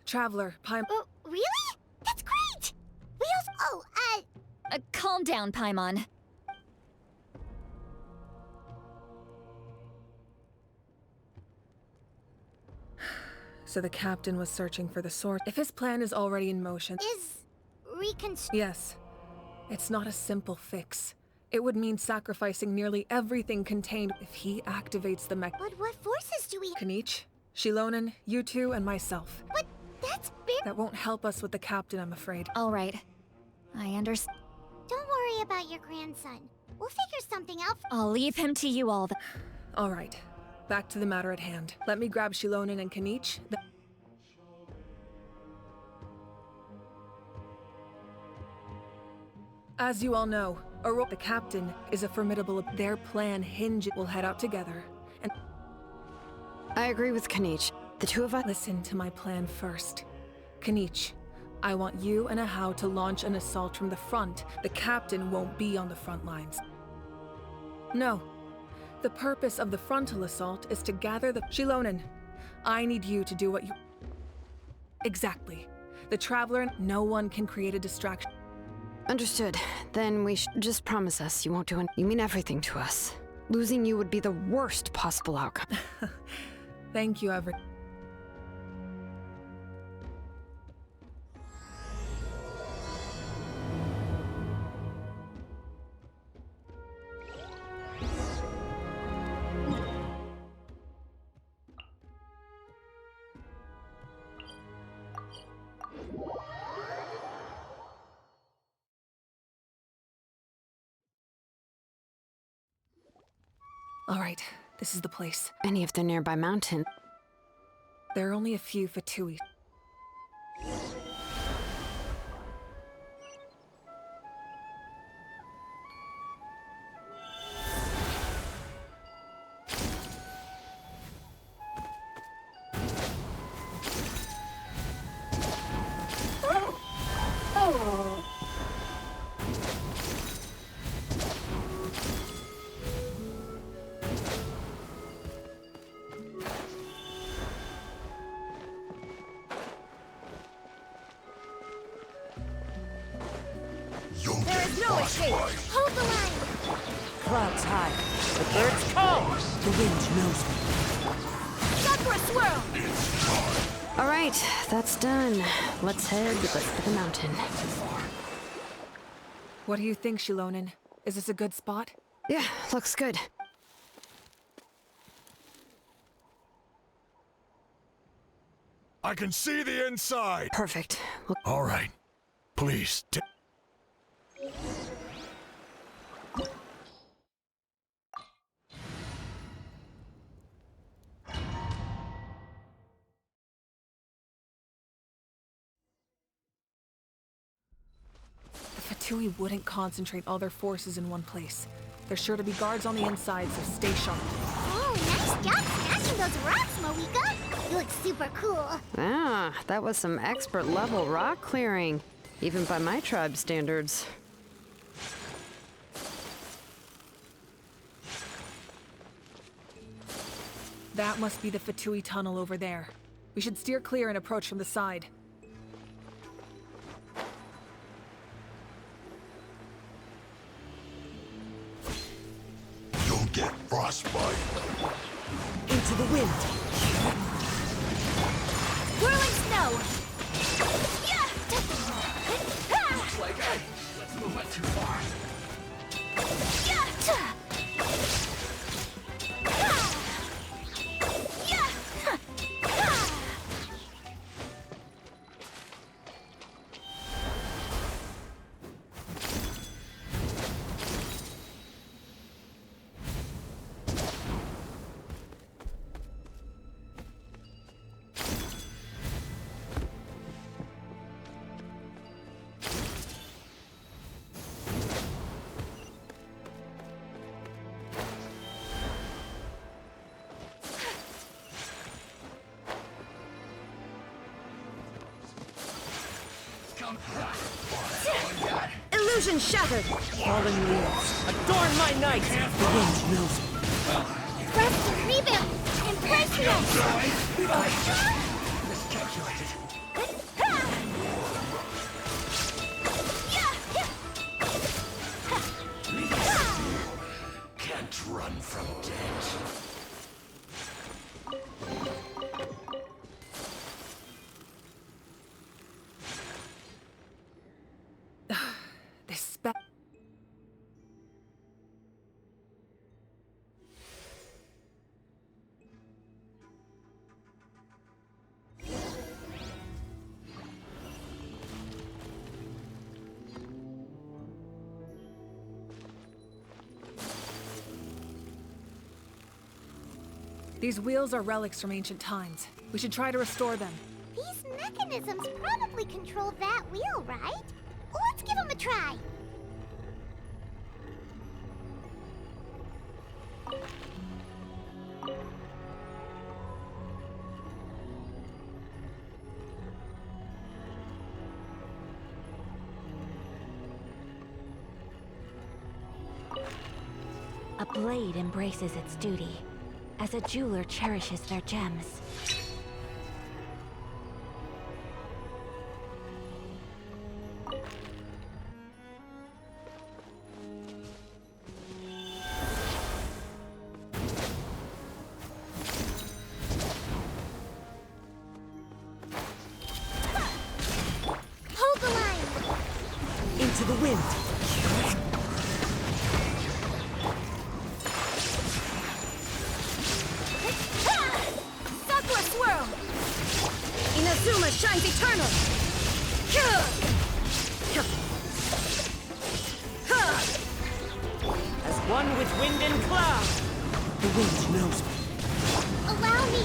Traveler, Really? That's great! We also— calm down, Paimon. So the captain was searching for the sword. If his plan is already in motion... Yes. It's not a simple fix. It would mean sacrificing nearly everything contained if he activates the mech... But what forces do we— Kanich, Shilonen, you two, and myself. But that's big— That won't help us with the captain, I'm afraid. All right. I understand. Don't worry about your grandson. We'll figure something out. I'll leave him to you all. All right. Back to the matter at hand. Let me grab Shilonen and Kanich. As you all know, the captain is a formidable... Their plan hinges... We'll head out together, and... I agree with Kanich. The two of us... Listen to my plan first. Kanich, I want you and Ahau to launch an assault from the front. The captain won't be on the front lines. No. The purpose of the frontal assault is to gather the... Shilonen, I need you to do what you... Exactly. The Traveler... No one can create a distraction. Understood. Then we just promise us you won't do You mean everything to us. Losing you would be the worst possible outcome. Thank you, Everett. All right, this is the place. Any of the nearby mountain. There are only a few Fatui. Hold the line! Clouds high, the birds call. The wind knows me. Stop for a swirl! All right, that's done. Let's head to the mountain. What do you think, Shilonen? Is this a good spot? Yeah, looks good. I can see the inside! Perfect. All right. Please, The Fatui wouldn't concentrate all their forces in one place. There's sure to be guards on the inside, so stay sharp. Oh, nice job smashing those rocks, Moika! You look super cool. Ah, that was some expert level rock clearing. Even by my tribe standards. That must be the Fatui tunnel over there. We should steer clear and approach from the side. you'll get frostbite. Into the wind. Whirling snow! Looks like let's move it too far. Illusion shattered! Fallen leaves, adorn my night! The wind knows me. Rest and rebound! Impressive! Miscalculated. Can't run from death. This spell. These wheels are relics from ancient times. We should try to restore them. These mechanisms probably control that wheel, right? Let's give them a try. A blade embraces its duty, as a jeweler cherishes their gems. Hold the line! Into the wind! Sakura swirl! Inazuma shines eternal! As one with wind and cloud! The wind knows me. Allow me!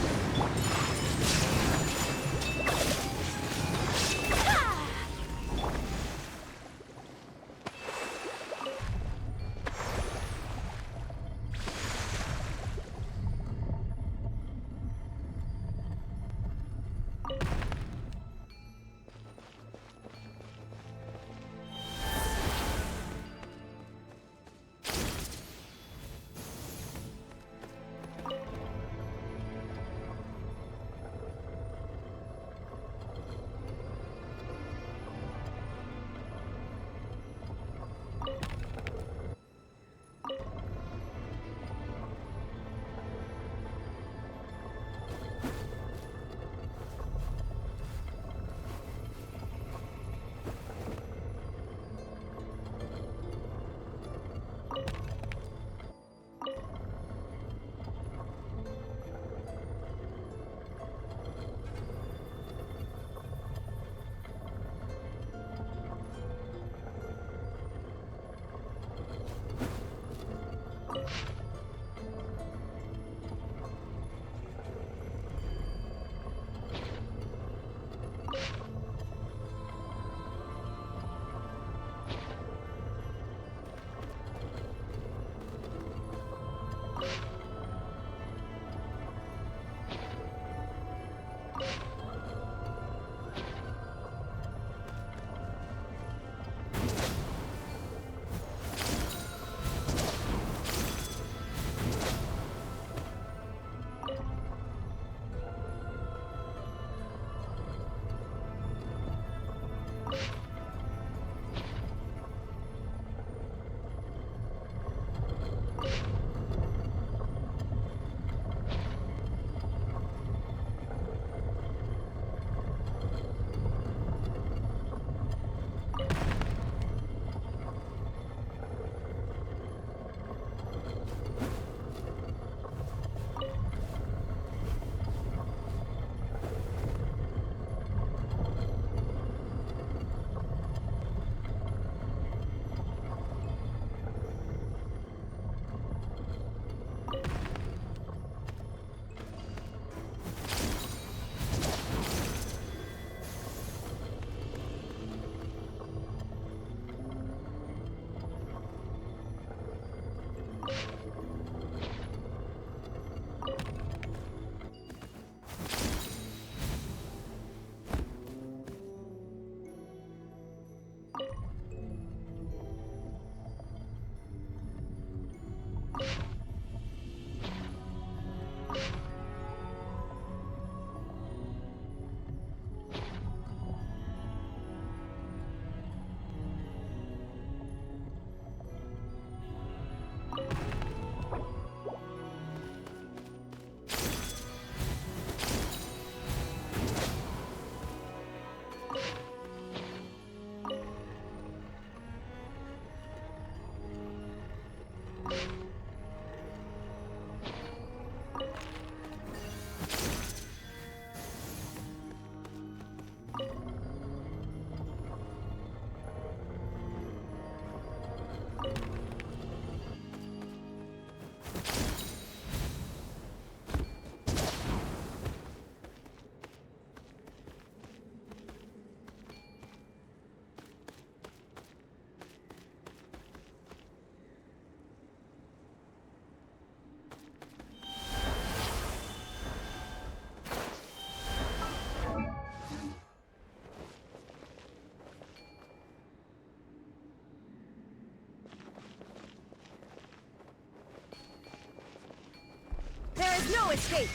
There is no escape!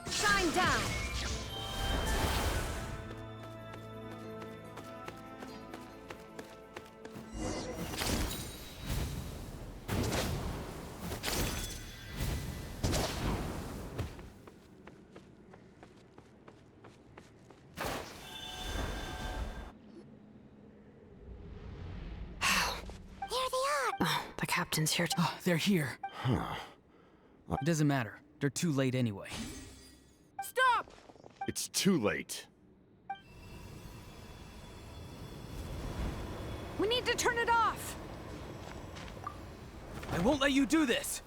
Shine down! The captain's here. Oh, they're here. It doesn't matter. They're too late anyway. Stop! It's too late. We need to turn it off! I won't let you do this!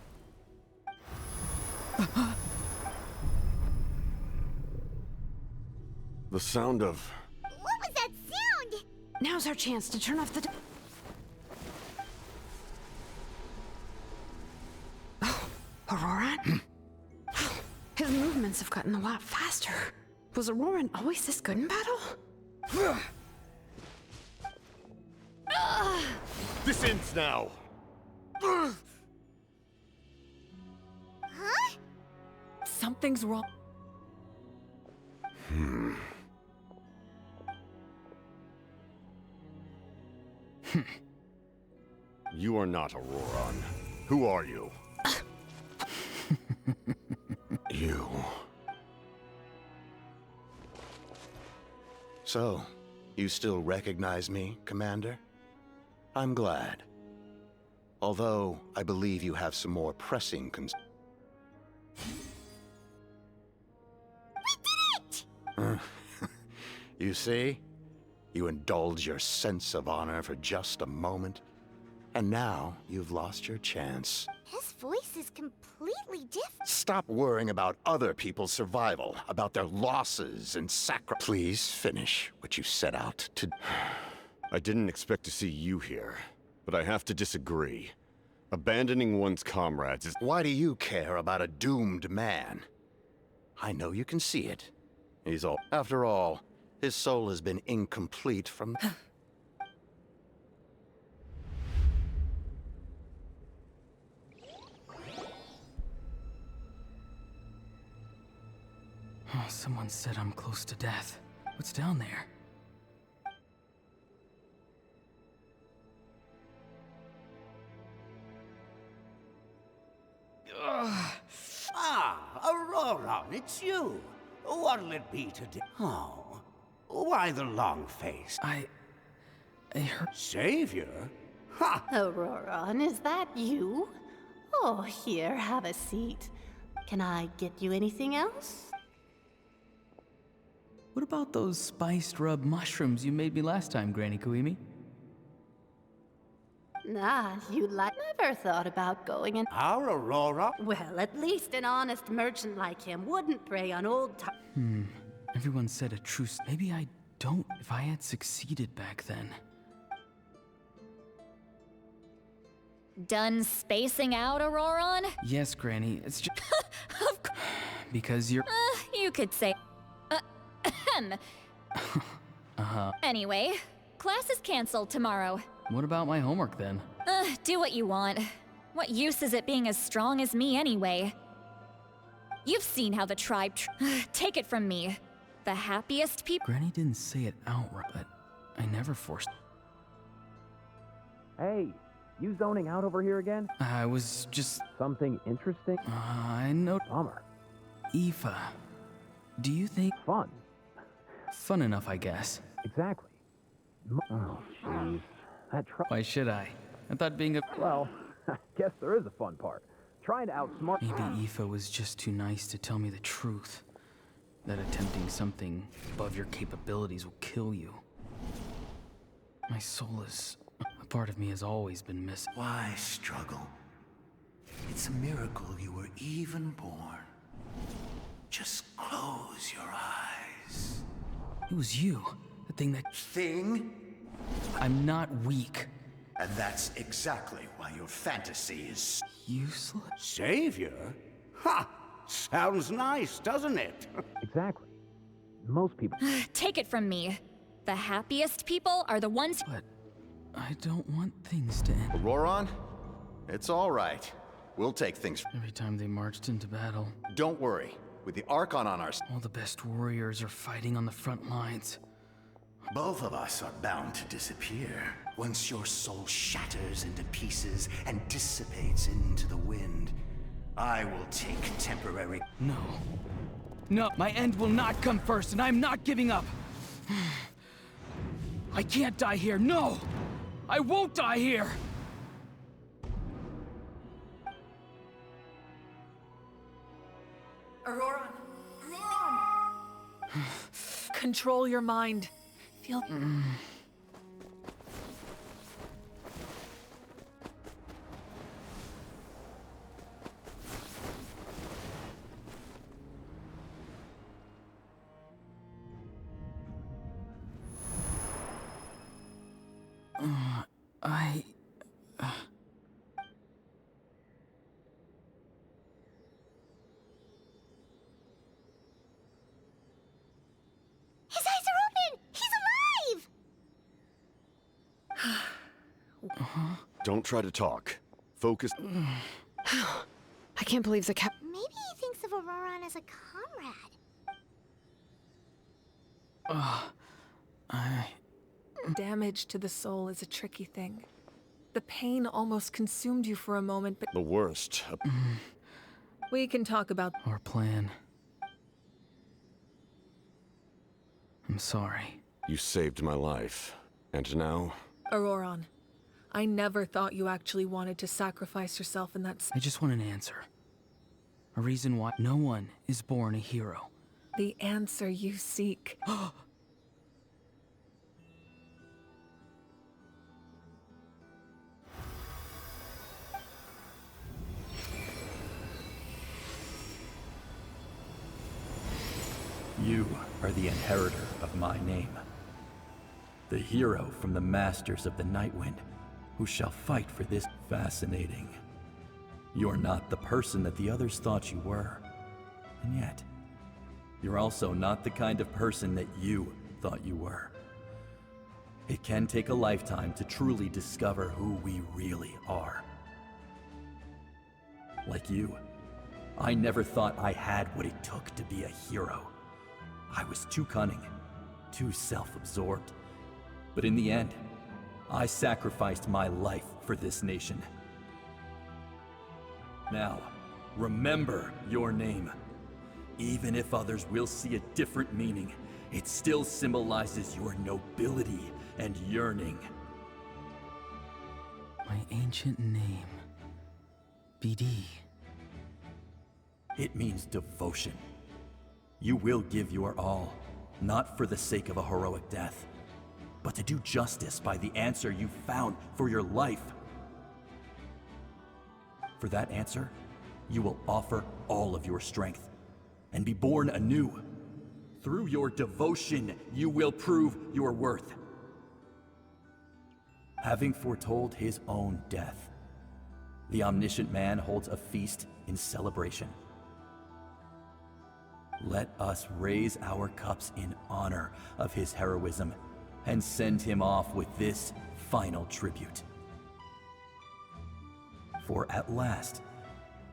The sound of... What was that sound? Now's our chance to turn off the... Oh, Auroran? His movements have gotten a lot faster. Was Auroran always this good in battle? This ends now! Huh? Something's wrong. You are not Auroran. Who are you? You. So, you still recognize me, Commander? I'm glad. Although, I believe you have some more pressing concerns. We did it! You see? You indulge your sense of honor for just a moment, and now you've lost your chance. His voice is completely different. Stop worrying about other people's survival, about their losses and sacrifice. Please finish what you set out to... I didn't expect to see you here, but I have to disagree. Abandoning one's comrades is... Why do you care about a doomed man? I know you can see it. He's all... After all, his soul has been incomplete from... Oh, someone said I'm close to death. What's down there? Aurora, it's you. What'll it be today? Oh, why the long face? I heard... Savior? Ha! Aurora, is that you? Oh, here, have a seat. Can I get you anything else? What about those spiced rub mushrooms you made me last time, Granny Kuimi? Nah, you never thought about going in. Our Aurora? Well, at least an honest merchant like him wouldn't prey on old Everyone said a truce. Maybe I don't. If I had succeeded back then. Done spacing out, Auroron? Yes, Granny. It's just... Because you're... You could say... Anyway, class is canceled tomorrow. What about my homework then? Do what you want. What use is it being as strong as me anyway? You've seen how the tribe take it from me. The happiest people— Granny didn't say it outright, but I never forced... Hey, you zoning out over here again? I was just... Something interesting? I know... Bummer. Aoife, do you think... Fun. Fun enough, I guess. Exactly. Oh, jeez. Why should I? I thought being a... Well, I guess there is a fun part. Trying to outsmart... Maybe Aoife was just too nice to tell me the truth. That attempting something above your capabilities will kill you. My soul is... A part of me has always been missing. Why struggle? It's a miracle you were even born. Just close your eyes. It was you. The thing that... Thing? I'm not weak. And that's exactly why your fantasy is... Useless? Savior? Ha! Sounds nice, doesn't it? Exactly. Most people... Take it from me. The happiest people are the ones— But I don't want things to end. Auroron? It's all right. We'll take things... Every time they marched into battle... Don't worry. With the Archon on our... All the best warriors are fighting on the front lines. Both of us are bound to disappear. Once your soul shatters into pieces and dissipates into the wind, I will take temporary... No. No, my end will not come first, and I'm not giving up. I can't die here, no! I won't die here! Auroron! Auroron! Control your mind. Feel... His eyes are open! He's alive! Don't try to talk. Focus. I can't believe the cap... Maybe he thinks of Auroron as a comrade. Damage to the soul is a tricky thing. The pain almost consumed you for a moment, but The worst. we can talk about... Our plan. I'm sorry. You saved my life. And now... Auroron, I never thought you actually wanted to sacrifice yourself in that... I just want an answer. A reason why no one is born a hero. The answer you seek. You are the inheritor of my name. The hero from the Masters of the Nightwind, who shall fight for this. Fascinating. You're not the person that the others thought you were. And yet, You're also not the kind of person that you thought you were. It can take a lifetime to truly discover who we really are. Like you, I never thought I had what it took to be a hero. I was too cunning, too self-absorbed. But in the end, I sacrificed my life for this nation. Now, remember your name. Even if others will see a different meaning, it still symbolizes your nobility and yearning. My ancient name. BD. It means devotion. You will give your all, not for the sake of a heroic death, but to do justice by the answer you found for your life. For that answer, you will offer all of your strength and be born anew. Through your devotion, you will prove your worth. Having foretold his own death, the omniscient man holds a feast in celebration. Let us raise our cups in honor of his heroism and send him off with this final tribute. For at last,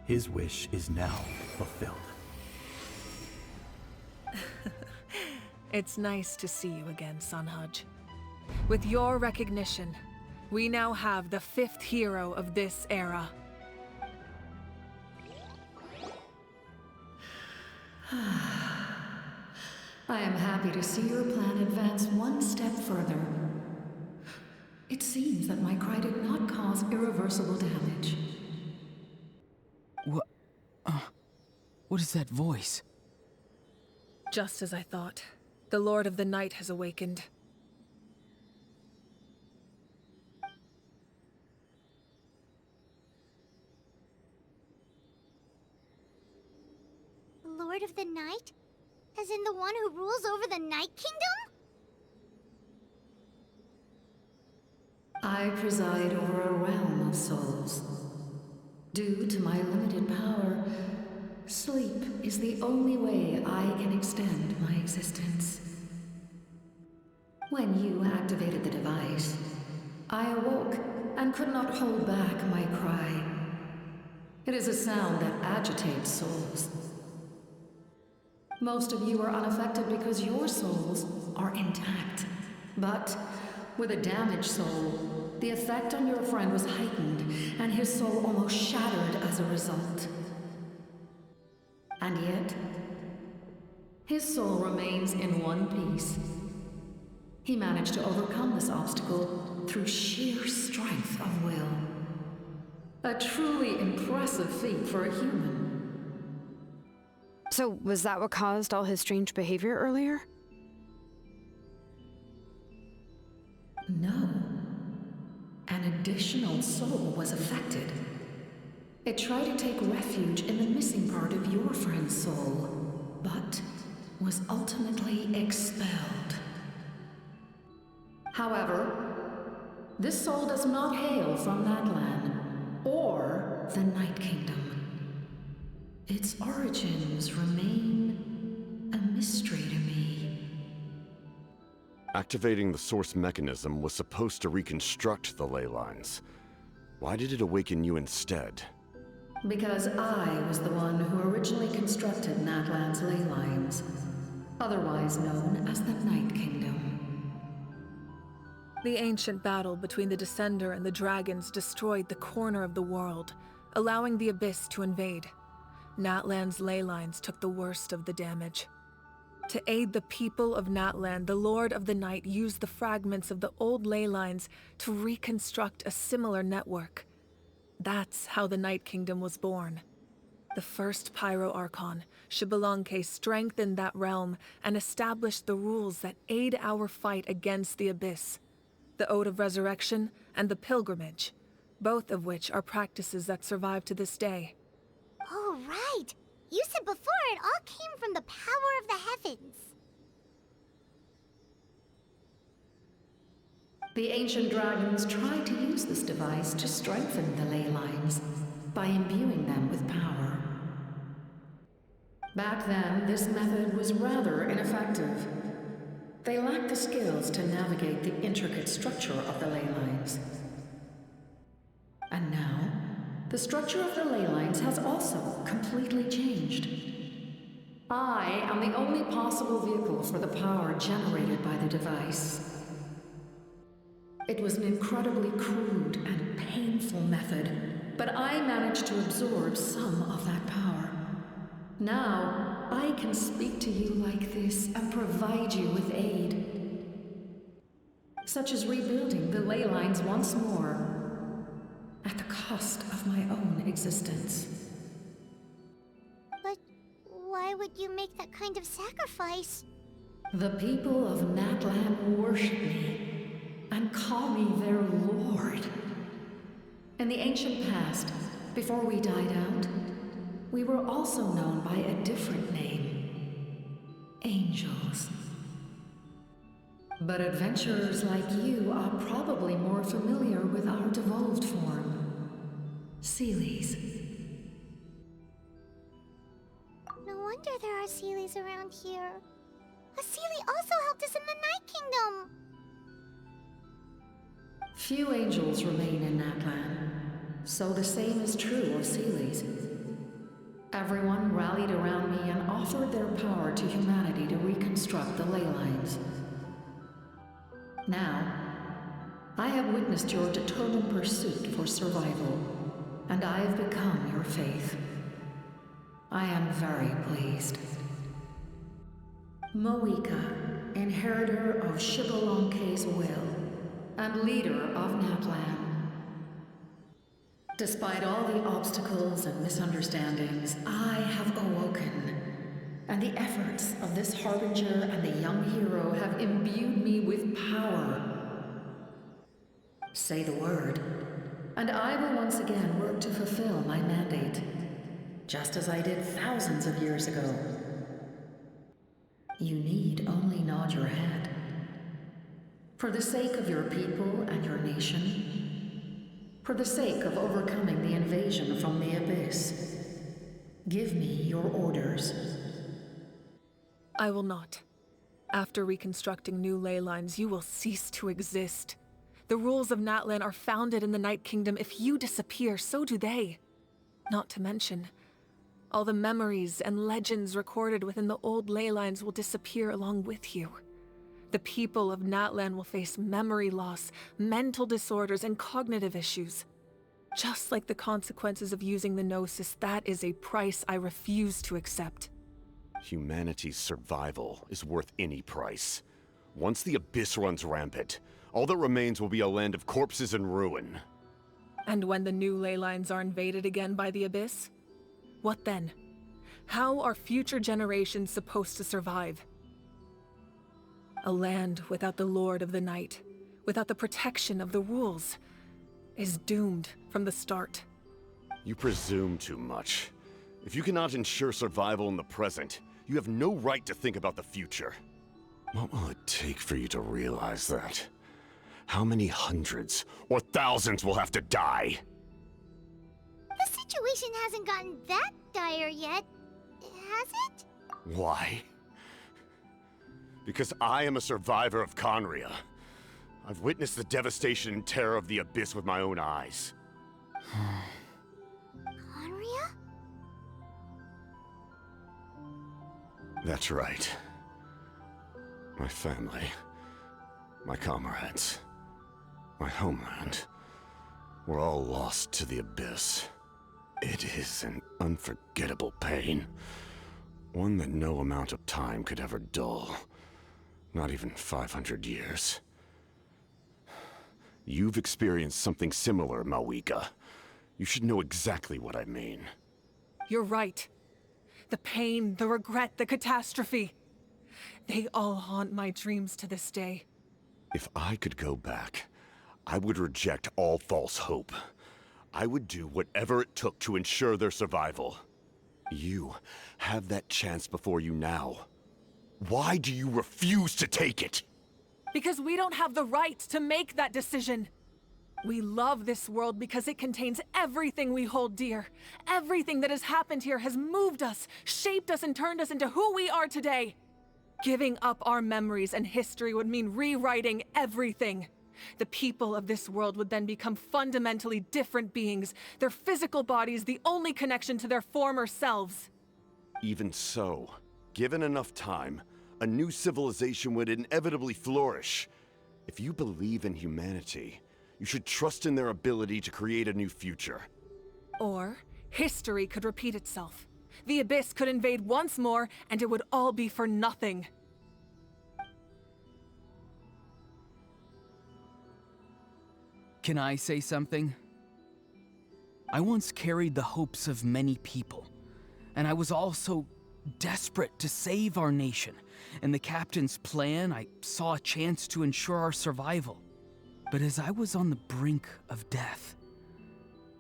his wish is now fulfilled. It's nice to see you again, Sunhudge. With your recognition, we now have the 5th hero of this era. I am happy to see your plan advance one step further. It seems that my cry did not cause irreversible damage. What is that voice? Just as I thought. The Lord of the Night has awakened. Lord of the Night? As in the one who rules over the Night Kingdom? I preside over a realm of souls. Due to my limited power, sleep is the only way I can extend my existence. When you activated the device, I awoke and could not hold back my cry. It is a sound that agitates souls. Most of you are unaffected because your souls are intact. But with a damaged soul, the effect on your friend was heightened, and his soul almost shattered as a result. And yet, his soul remains in one piece. He managed to overcome this obstacle through sheer strength of will. A truly impressive feat for a human. So, was that what caused all his strange behavior earlier? No. An additional soul was affected. It tried to take refuge in the missing part of your friend's soul, but was ultimately expelled. However, this soul does not hail from Natlan or the Night Kingdom. Its origins remain a mystery to me. Activating the source mechanism was supposed to reconstruct the ley lines. Why did it awaken you instead? Because I was the one who originally constructed Natlan's ley lines, otherwise known as the Night Kingdom. The ancient battle between the Descender and the dragons destroyed the corner of the world, allowing the Abyss to invade. Natlan's ley lines took the worst of the damage. To aid the people of Natlan, the Lord of the Night used the fragments of the old ley lines to reconstruct a similar network. That's how the Night Kingdom was born. The first Pyro Archon, Xbalanque, strengthened that realm and established the rules that aid our fight against the Abyss. The Ode of Resurrection and the Pilgrimage, both of which are practices that survive to this day. Oh, right! You said before it all came from the power of the heavens. The ancient dragons tried to use this device to strengthen the ley lines by imbuing them with power. Back then, this method was rather ineffective. They lacked the skills to navigate the intricate structure of the ley lines. And now, the structure of the ley lines has also completely changed. I am the only possible vehicle for the power generated by the device. It was an incredibly crude and painful method, but I managed to absorb some of that power. Now, I can speak to you like this and provide you with aid, such as rebuilding the ley lines once more, at the cost of my own existence. But why would you make that kind of sacrifice? The people of Natlan worship me and call me their lord. In the ancient past, before we died out, we were also known by a different name: angels. But adventurers like you are probably more familiar with our devolved form, Seelies. No wonder there are Seelies around here. A Seelie also helped us in the Night Kingdom! Few angels remain in Natlan, so the same is true of Seelies. Everyone rallied around me and offered their power to humanity to reconstruct the ley lines. Now, I have witnessed your determined pursuit for survival, and I have become your faith. I am very pleased. Moika, inheritor of Shibalonke's will, and leader of Natlan. Despite all the obstacles and misunderstandings, I have awoken, and the efforts of this harbinger and the young hero have imbued me with power. Say the word, and I will once again work to fulfill my mandate, just as I did thousands of years ago. You need only nod your head. For the sake of your people and your nation, for the sake of overcoming the invasion from the Abyss, give me your orders. I will not. After reconstructing new ley lines, you will cease to exist. The rules of Natlan are founded in the Night Kingdom. If you disappear, so do they. Not to mention, all the memories and legends recorded within the old ley lines will disappear along with you. The people of Natlan will face memory loss, mental disorders, and cognitive issues. Just like the consequences of using the Gnosis, that is a price I refuse to accept. Humanity's survival is worth any price. Once the Abyss runs rampant, all that remains will be a land of corpses and ruin. And when the new ley lines are invaded again by the Abyss? What then? How are future generations supposed to survive? A land without the Lord of the Night, without the protection of the rules, is doomed from the start. You presume too much. If you cannot ensure survival in the present, you have no right to think about the future. What will it take for you to realize that? How many hundreds or thousands will have to die? The situation hasn't gotten that dire yet, has it? Why? Because I am a survivor of Conria. I've witnessed the devastation and terror of the Abyss with my own eyes. Conria? That's right. My family, my comrades, my homeland, were all lost to the Abyss. It is an unforgettable pain. One that no amount of time could ever dull. Not even 500 years. You've experienced something similar, Mawika. You should know exactly what I mean. You're right. The pain, the regret, the catastrophe. They all haunt my dreams to this day. If I could go back, I would reject all false hope. I would do whatever it took to ensure their survival. You have that chance before you now. Why do you refuse to take it? Because we don't have the right to make that decision. We love this world because it contains everything we hold dear. Everything that has happened here has moved us, shaped us, and turned us into who we are today. Giving up our memories and history would mean rewriting everything. The people of this world would then become fundamentally different beings, their physical bodies the only connection to their former selves. Even so, given enough time, a new civilization would inevitably flourish. If you believe in humanity, you should trust in their ability to create a new future. Or, history could repeat itself. The Abyss could invade once more, and it would all be for nothing. Can I say something? I once carried the hopes of many people, and I was also desperate to save our nation. In the captain's plan, I saw a chance to ensure our survival. But as I was on the brink of death,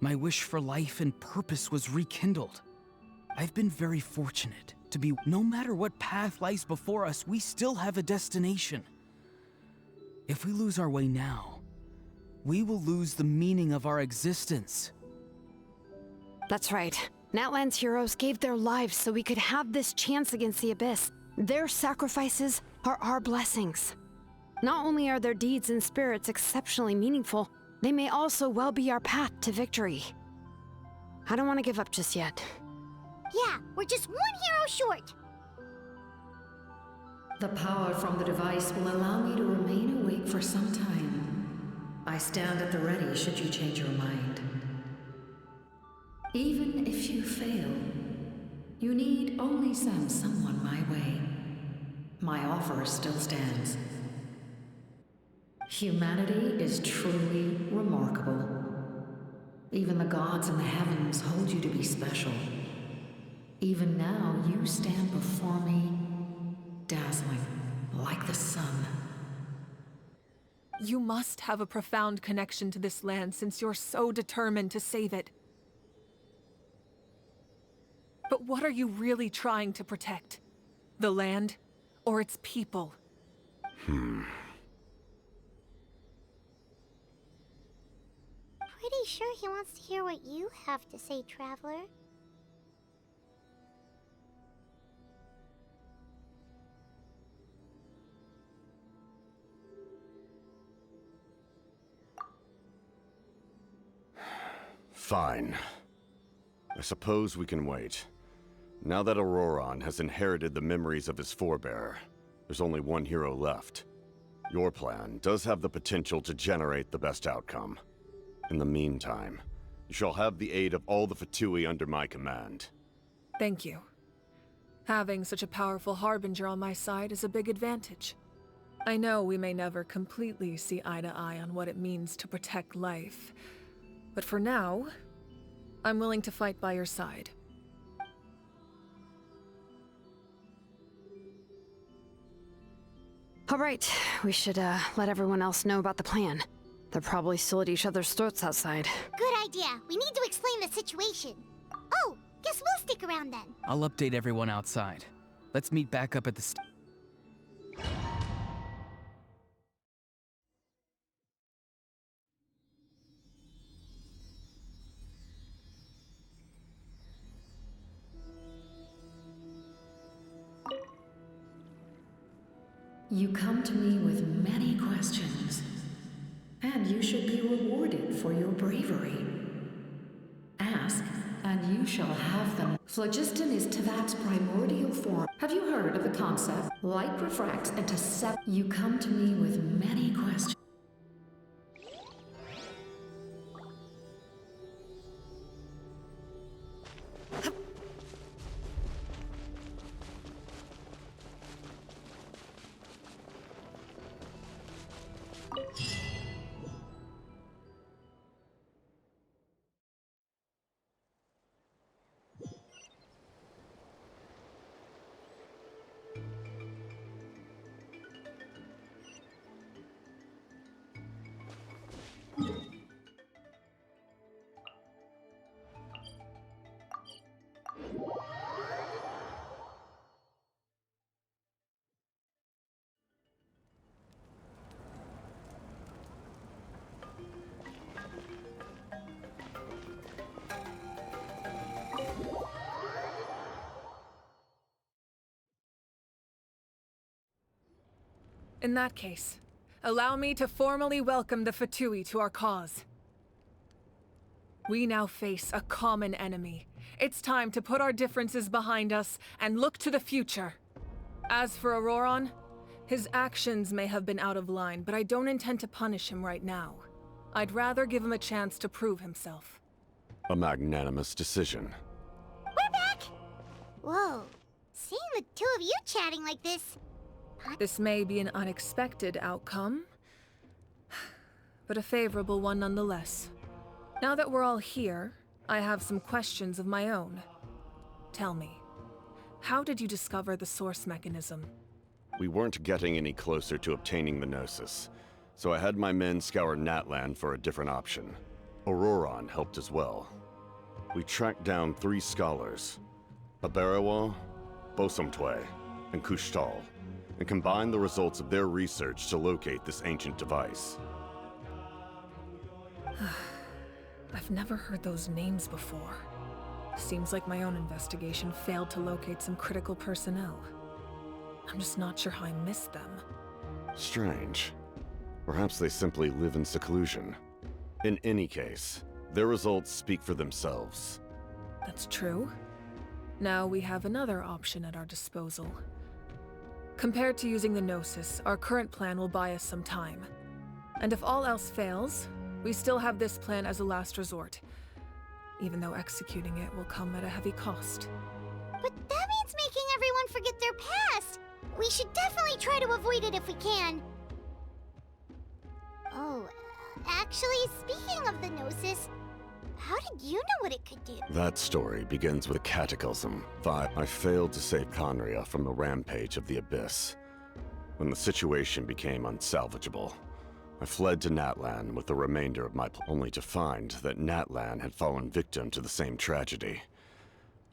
my wish for life and purpose was rekindled. I've been very fortunate to be, no matter what path lies before us, we still have a destination. If we lose our way now, we will lose the meaning of our existence. That's right. Natlan's heroes gave their lives so we could have this chance against the Abyss. Their sacrifices are our blessings. Not only are their deeds and spirits exceptionally meaningful, they may also well be our path to victory. I don't want to give up just yet. Yeah, we're just one hero short. The power from the device will allow me to remain awake for some time. I stand at the ready should you change your mind. Even if you fail, you need only send someone my way. My offer still stands. Humanity is truly remarkable. Even the gods in the heavens hold you to be special. Even now, you stand before me, dazzling like the sun. You must have a profound connection to this land since you're so determined to save it. But what are you really trying to protect? The land, or its people? Pretty sure he wants to hear what you have to say, Traveler. Fine. I suppose we can wait. Now that Auroran has inherited the memories of his forebearer, there's only one hero left. Your plan does have the potential to generate the best outcome. In the meantime, you shall have the aid of all the Fatui under my command. Thank you. Having such a powerful harbinger on my side is a big advantage. I know we may never completely see eye to eye on what it means to protect life, but for now, I'm willing to fight by your side. All right, we should let everyone else know about the plan. They're probably still at each other's throats outside. Good idea. We need to explain the situation. Oh, guess we'll stick around then. I'll update everyone outside. Let's meet back up at the You come to me with many questions, and you should be rewarded for your bravery. Ask, and you shall have them. Phlogiston is Tevat's primordial form. Have you heard of the concept? Light refracts into seven. You come to me with many questions. In that case, allow me to formally welcome the Fatui to our cause. We now face a common enemy. It's time to put our differences behind us and look to the future. As for Auroron, his actions may have been out of line, but I don't intend to punish him right now. I'd rather give him a chance to prove himself. A magnanimous decision. We're back! Whoa, seeing the two of you chatting like this... This may be an unexpected outcome, but a favorable one nonetheless. Now that we're all here, I have some questions of my own. Tell me, how did you discover the source mechanism? We weren't getting any closer to obtaining the Gnosis, so I had my men scour Natlan for a different option. Auroron helped as well. We tracked down 3 scholars, Aberawa, Bosomtwe, and Kushtal, and combined the results of their research to locate this ancient device. I've never heard those names before. Seems like my own investigation failed to locate some critical personnel. I'm just not sure how I missed them. Strange. Perhaps they simply live in seclusion. In any case, their results speak for themselves. That's true. Now we have another option at our disposal. Compared to using the Gnosis, our current plan will buy us some time. And if all else fails, we still have this plan as a last resort, even though executing it will come at a heavy cost. But that means making everyone forget their past! We should definitely try to avoid it if we can. Oh, actually, speaking of the Gnosis, how did you know what it could do? That story begins with a cataclysm. I failed to save Conria from the rampage of the Abyss. When the situation became unsalvageable, I fled to Natlan with the remainder of my only to find that Natlan had fallen victim to the same tragedy.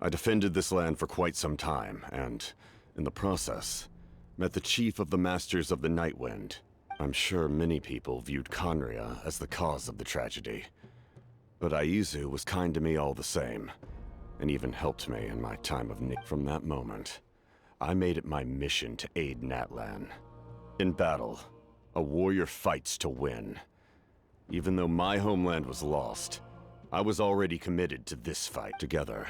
I defended this land for quite some time, and, in the process, met the chief of the Masters of the Nightwind. I'm sure many people viewed Conria as the cause of the tragedy. But Aizu was kind to me all the same, and even helped me in my time of need. From that moment, I made it my mission to aid Natlan. In battle, a warrior fights to win. Even though my homeland was lost, I was already committed to this fight. Together,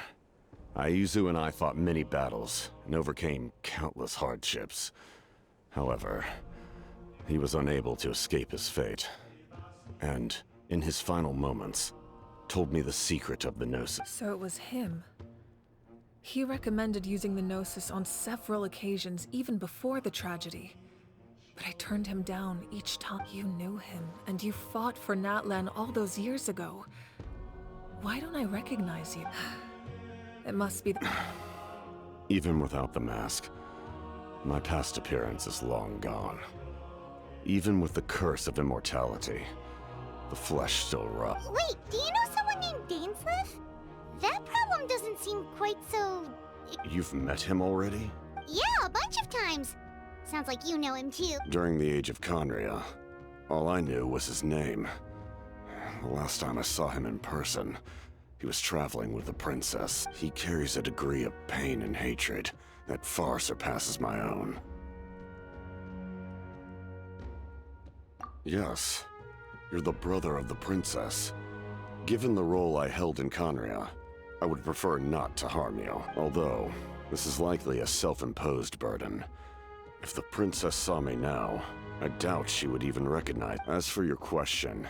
Aizu and I fought many battles and overcame countless hardships. However, he was unable to escape his fate, and in his final moments, told me the secret of the Gnosis. So it was him. He recommended using the Gnosis on several occasions, even before the tragedy. But I turned him down each time. You knew him, and you fought for Natlan all those years ago. Why don't I recognize you? It must be Even without the mask, my past appearance is long gone. Even with the curse of immortality, the flesh still rots. Wait, do you know someone named Dainsleif? That problem doesn't seem quite so... You've met him already? Yeah, a bunch of times. Sounds like you know him too. During the age of Conria, all I knew was his name. The last time I saw him in person, he was traveling with the princess. He carries a degree of pain and hatred that far surpasses my own. Yes, you're the brother of the princess. Given the role I held in Conria, I would prefer not to harm you. Although, this is likely a self-imposed burden. If the princess saw me now, I doubt she would even recognize. As for your question,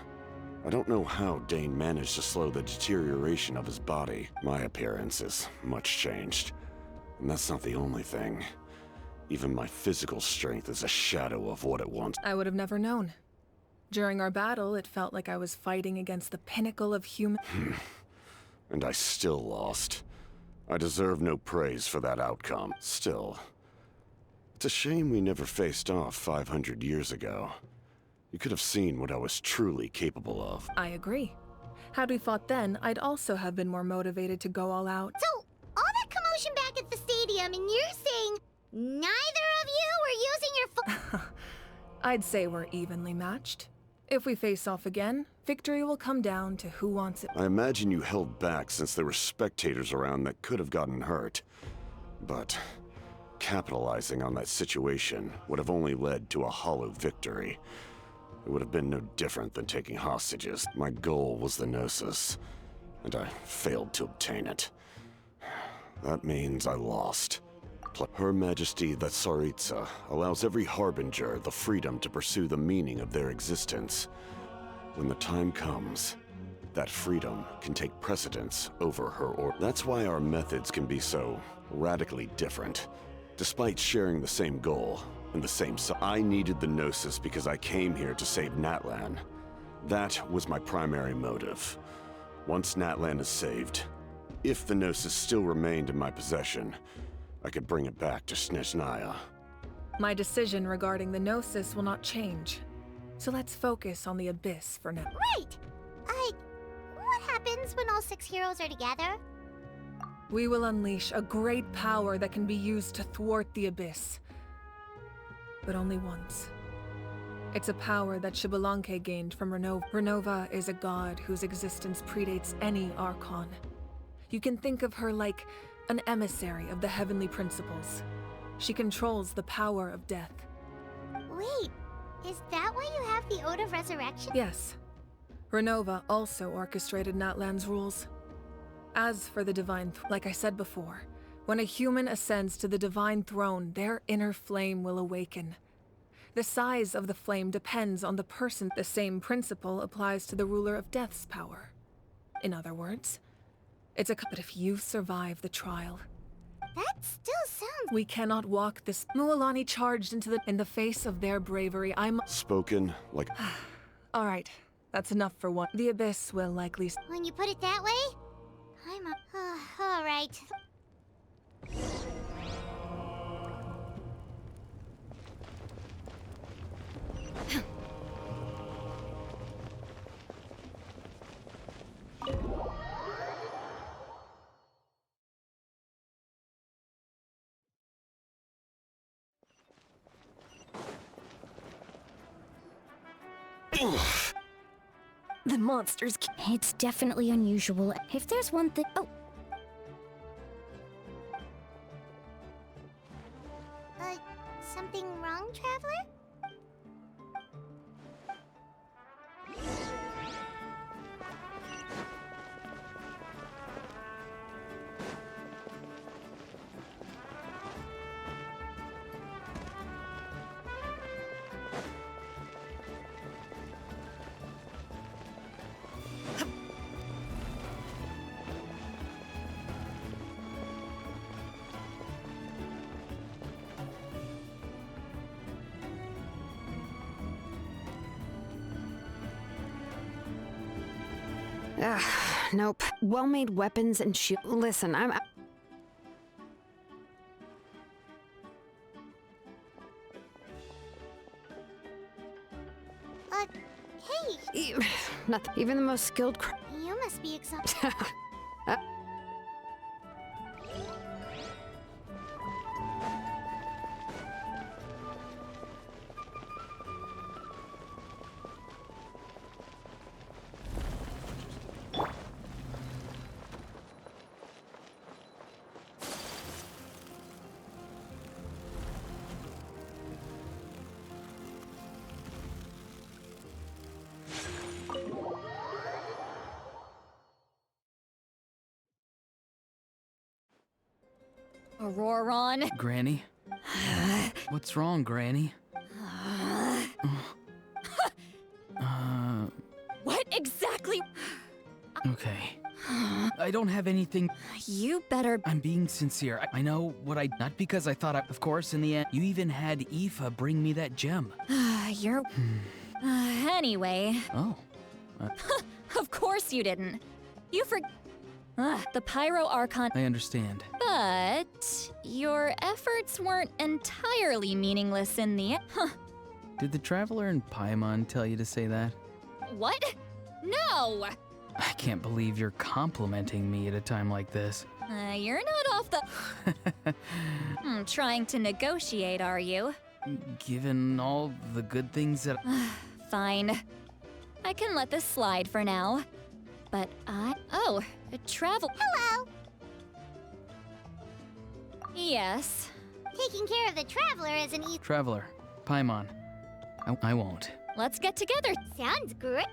I don't know how Dane managed to slow the deterioration of his body. My appearance is much changed, and that's not the only thing. Even my physical strength is a shadow of what it once. I would have never known. During our battle, it felt like I was fighting against the pinnacle of human... And I still lost. I deserve no praise for that outcome. Still, it's a shame we never faced off 500 years ago. You could have seen what I was truly capable of. I agree. Had we fought then, I'd also have been more motivated to go all out. So, all that commotion back at the stadium, and you're saying neither of you were using your I'd say we're evenly matched. If we face off again, victory will come down to who wants it. I imagine you held back since there were spectators around that could have gotten hurt. But capitalizing on that situation would have only led to a hollow victory. It would have been no different than taking hostages. My goal was the Gnosis, and I failed to obtain it. That means I lost. Her Majesty the Tsaritsa allows every Harbinger the freedom to pursue the meaning of their existence. When the time comes, that freedom can take precedence over her or. That's why our methods can be so radically different. Despite sharing the same goal and the same I needed the Gnosis because I came here to save Natlan. That was my primary motive. Once Natlan is saved, if the Gnosis still remained in my possession, I could bring it back to Snezhnaya. My decision regarding the Gnosis will not change. So let's focus on the Abyss for now. Right! What happens when all 6 heroes are together? We will unleash a great power that can be used to thwart the Abyss. But only once. It's a power that Xbalanque gained from Renova. Renova is a god whose existence predates any Archon. You can think of her like an emissary of the heavenly principles. She controls the power of death. Wait, is that why you have the Ode of Resurrection? Yes. Renova also orchestrated Natlan's rules. As for the Divine like I said before, when a human ascends to the Divine Throne, their inner flame will awaken. The size of the flame depends on the person. The same principle applies to the ruler of Death's power. In other words, it's a but if you survive the trial. That still sounds. We cannot walk this. Mualani charged in the face of their bravery. Spoken like. All right, that's enough for one. The Abyss will likely. When you put it that way, I'm a. All right. The monsters. It's definitely unusual. If there's one thing. Oh. Something wrong, Traveler? Nope. Well-made weapons and shield. Listen, I'm. Hey! Nothing. Even the most skilled. You must be exhausted. Auroron. Granny? What's wrong, Granny? What exactly? Okay. I don't have anything. You better. I'm being sincere. I know what I. Not because I thought of course, in the end, you even had Aoife bring me that gem. You're. Anyway. Oh. Of course you didn't. You the Pyro Archon. I understand. But your efforts weren't entirely meaningless in the end. Did the Traveler in Paimon tell you to say that? What? No! I can't believe you're complimenting me at a time like this. You're not off the... trying to negotiate, are you? Given all the good things that... Fine. I can let this slide for now. But Oh, travel... Hello! Yes. Taking care of the Traveler isn't easy. Traveler, Paimon. I won't. Let's get together. Sounds great.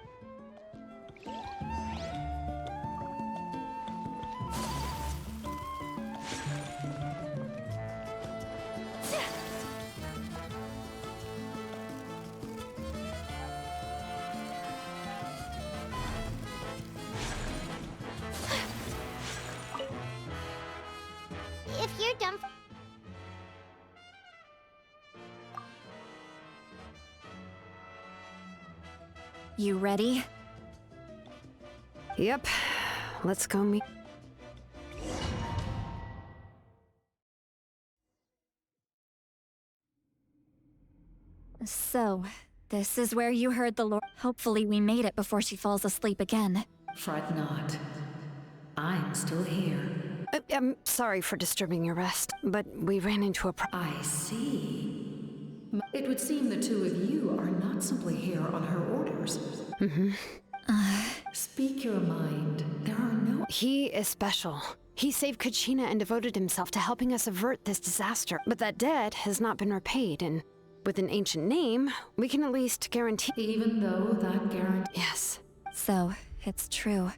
If you're done. You ready? Yep. Let's go meet. So, this is where you heard the Lord. Hopefully we made it before she falls asleep again. Fret not. I'm still here. I'm sorry for disturbing your rest, but we ran into a I see. It would seem the two of you are not simply here on her orders. Mm-hmm. Speak your mind. There are no... He is special. He saved Kachina and devoted himself to helping us avert this disaster. But that debt has not been repaid, and with an ancient name, we can at least guarantee... Even though that guarantee... Yes. So, it's true.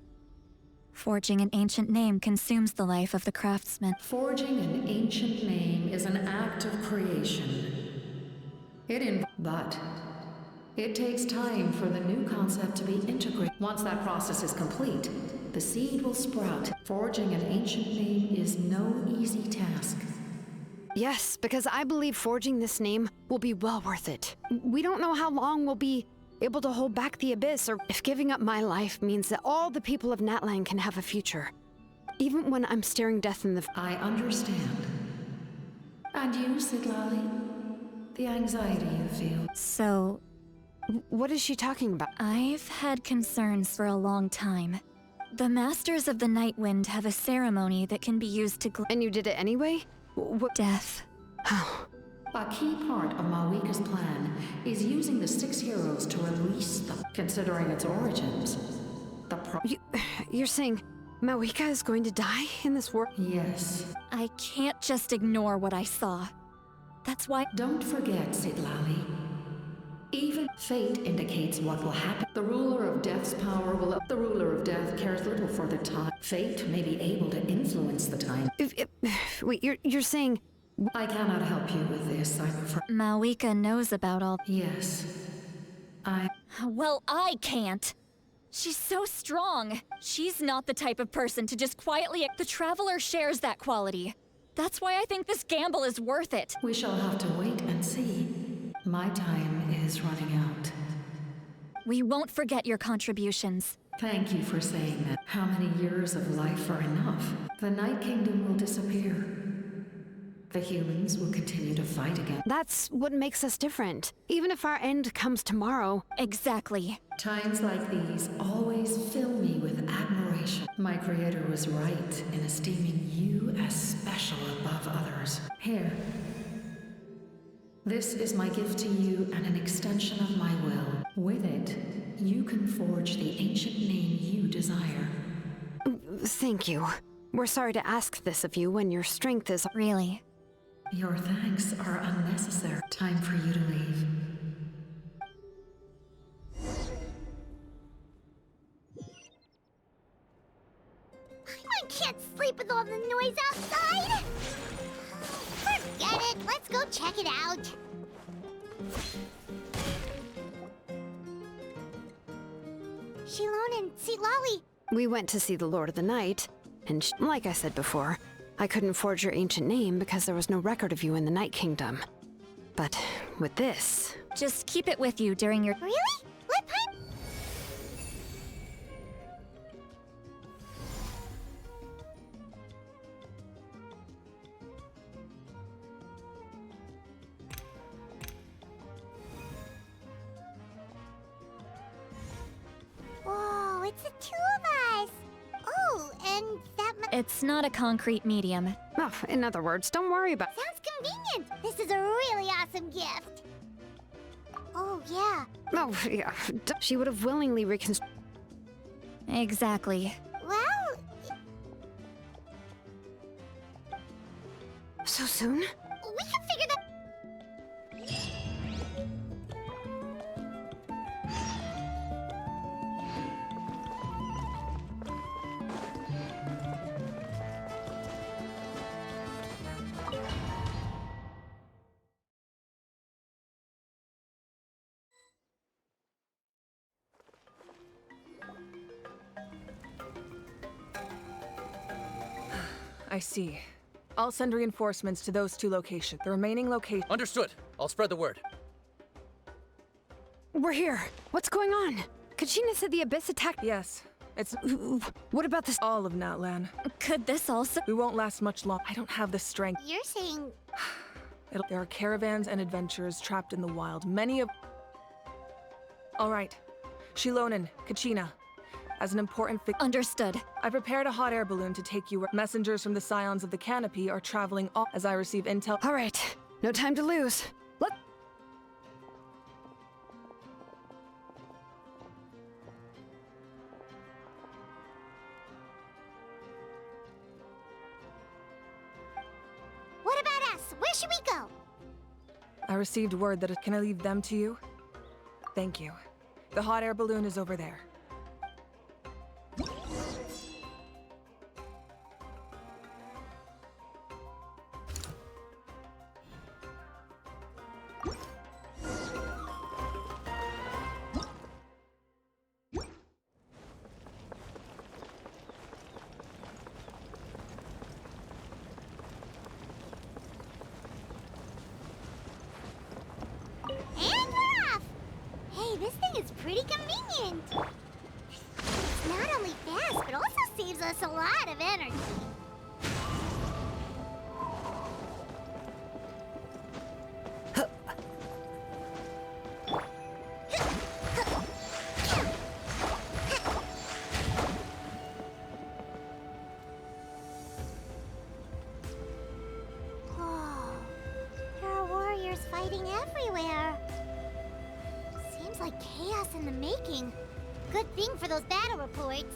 Forging an ancient name consumes the life of the craftsman. Forging an ancient name is an act of creation. But it takes time for the new concept to be integrated. Once that process is complete, the seed will sprout. Forging an ancient name is no easy task. Yes, because I believe forging this name will be well worth it. We don't know how long we'll be able to hold back the Abyss, or if giving up my life means that all the people of Natlan can have a future. Even when I'm staring death in the... I understand. And you, Siglali? The anxiety you feel. So... What is she talking about? I've had concerns for a long time. The Masters of the Night Wind have a ceremony that can be used to... And you did it anyway? Death. How? A key part of Mawika's plan is using the 6 heroes to release them. Considering its origins, You're saying Mawika is going to die in this war? Yes. I can't just ignore what I saw. That's why... Don't forget, Siglali. Even fate indicates what will happen. The ruler of death's power will... The ruler of death cares little for the time. Fate may be able to influence the time. Wait, you're saying... I cannot help you with this, I'm afraid. Mawika knows about all... Yes. Well, I can't. She's so strong. She's not the type of person to just quietly... The Traveler shares that quality. That's why I think this gamble is worth it. We shall have to wait and see. My time is running out. We won't forget your contributions. Thank you for saying that. How many years of life are enough? The Night Kingdom will disappear. The humans will continue to fight again. That's what makes us different. Even if our end comes tomorrow. Exactly. Times like these always fill me with admiration. My creator was right in esteeming you as special above others. Here. This is my gift to you and an extension of my will. With it, you can forge the ancient name you desire. Thank you. We're sorry to ask this of you when your strength is... Really? Your thanks are unnecessary. Time for you to leave. I can't sleep with all the noise outside! Forget it! Let's go check it out! Shilon and Sitlali! We went to see the Lord of the Night, and like I said before, I couldn't forge your ancient name because there was no record of you in the Night Kingdom. But with this... Just keep it with you during your... Really? What part? Whoa, it's the two of us! Oh, and that It's not a concrete medium. Oh, in other words, don't worry about... Sounds convenient! This is a really awesome gift! Oh, yeah. Oh, yeah. She would have willingly reconstructed... Exactly. Well... So soon? We can I see. I'll send reinforcements to those 2 locations. The remaining locations... Understood. I'll spread the word. We're here. What's going on? Kachina said the Abyss attacked. Yes. It's... What about this? all of Natlan. Could this also... We won't last much long. I don't have the strength. You're saying... There are caravans and adventurers trapped in the wild. Many of... All right. Shilonen, Kachina. As an important Understood. I prepared a hot air balloon to take you where messengers from the Scions of the Canopy are traveling off as I receive intel. All right. No time to lose. Let... What about us? Where should we go? I received word that can I leave them to you? Thank you. The hot air balloon is over there. And we're off! Hey, this thing is pretty convenient. It's not only fast, but also saves us a lot of energy. Whoa. There are warriors fighting everywhere. Seems like chaos in the making. Good thing for those battle reports.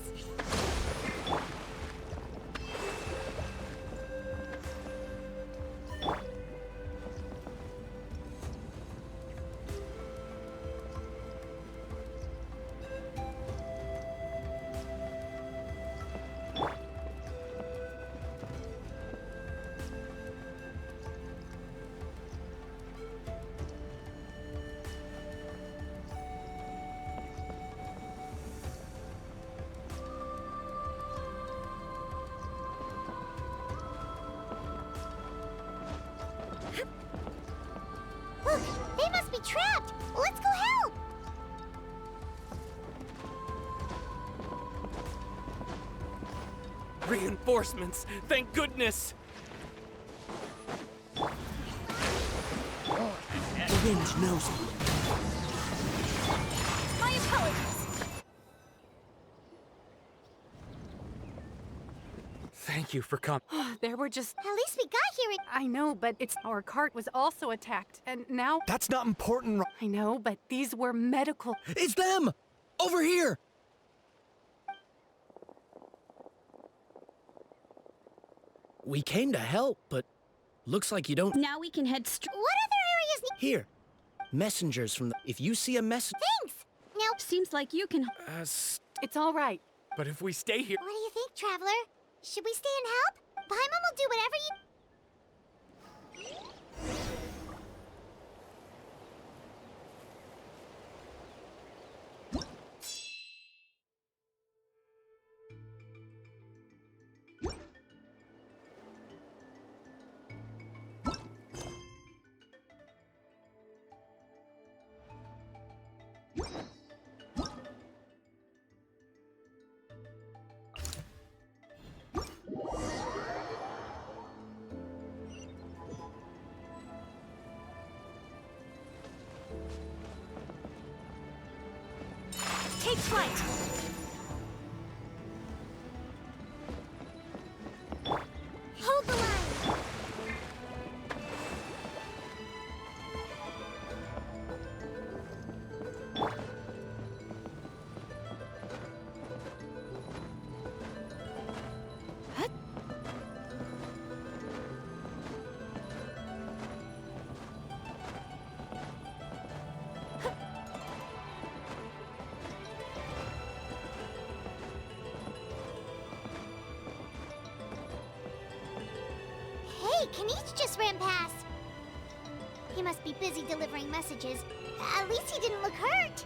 Look, they must be trapped. Let's go help. Reinforcements! Thank goodness! The wind knows me. My apologies. Thank you for coming. There were just... At least we got here in... I know, but it's... Our cart was also attacked, and now... That's not important. I know, but these were medical... It's them! Over here! We came to help, but looks like you don't... Now we can head straight. What other areas need... Here. Messengers from the... If you see a message... Thanks! Now... Seems like you can. It's all right. But if we stay here... What do you think, Traveler? Should we stay and help? Paimon will do whatever you... Take flight. Hold the line! Hey, Kanish just ran past. He must be busy delivering messages. At least he didn't look hurt.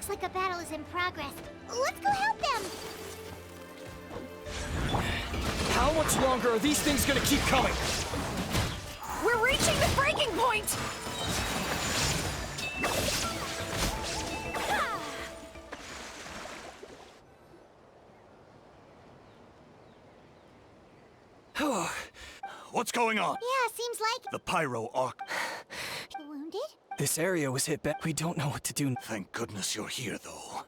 Looks like a battle is in progress. Let's go help them! How much longer are these things gonna keep coming? We're reaching the breaking point! What's going on? Yeah, seems like... The pyro arc. Wounded? This area was hit bad. We don't know what to do. Thank goodness you're here, though.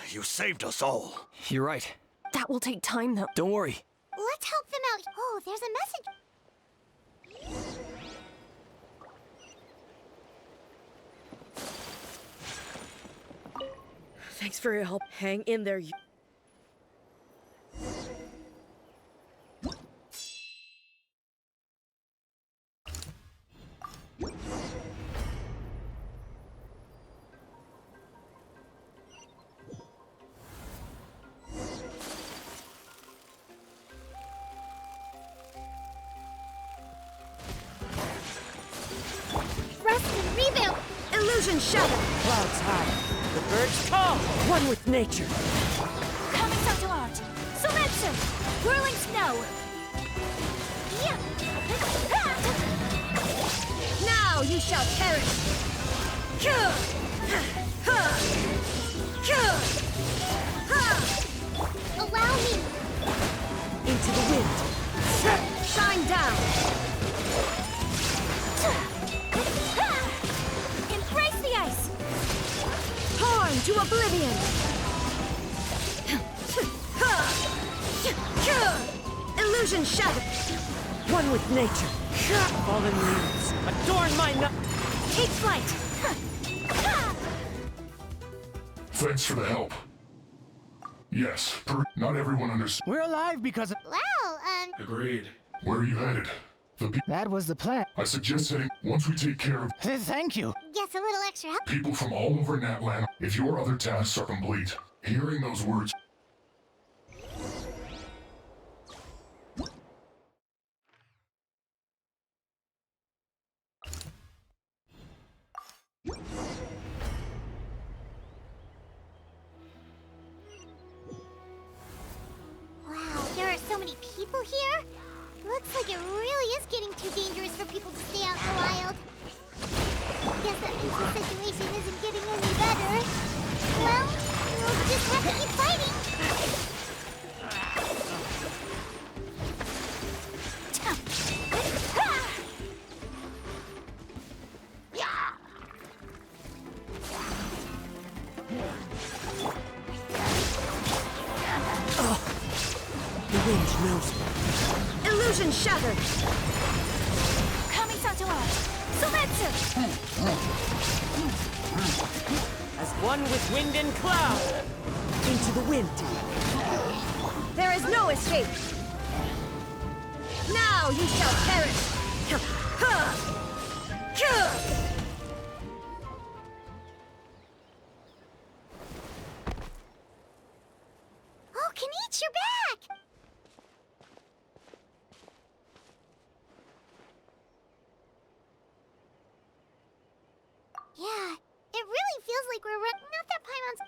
You saved us all. You're right. That will take time, though. Don't worry. Let's help them out. Oh, there's a message. Thanks for your help. Hang in there, you... Rest and reboot. Illusion shattered. Clouds high. The birds calm. One with nature. Coming out to art. Sumetsu. Whirling snow. Now you shall perish. Allow me. Into the wind. Shine down. Embrace the ice. Torn to oblivion. Illusion shattered. One with nature. Fallen leaves. Adorn my Take flight. Thanks for the help. Yes, not everyone understands. We're alive because of... Well, Agreed. Where are you headed? That was the plan. I suggest heading once we take care of Thank you. Guess a little extra help. people from all over Natlan. If your other tasks are complete, hearing those words. Wow, there are so many people here. Looks like it really is getting too dangerous for people to stay out in the wild. Guess that means the situation isn't getting any better. Well, we'll just have to keep fighting. The wind knows me. Illusion shattered. Coming out to art. Sumetsu. As one with wind and cloud. Into the wind. There is no escape. Now you shall perish. Oh, Kanich, you're back! Yeah, it really feels like we're not that Paimon's...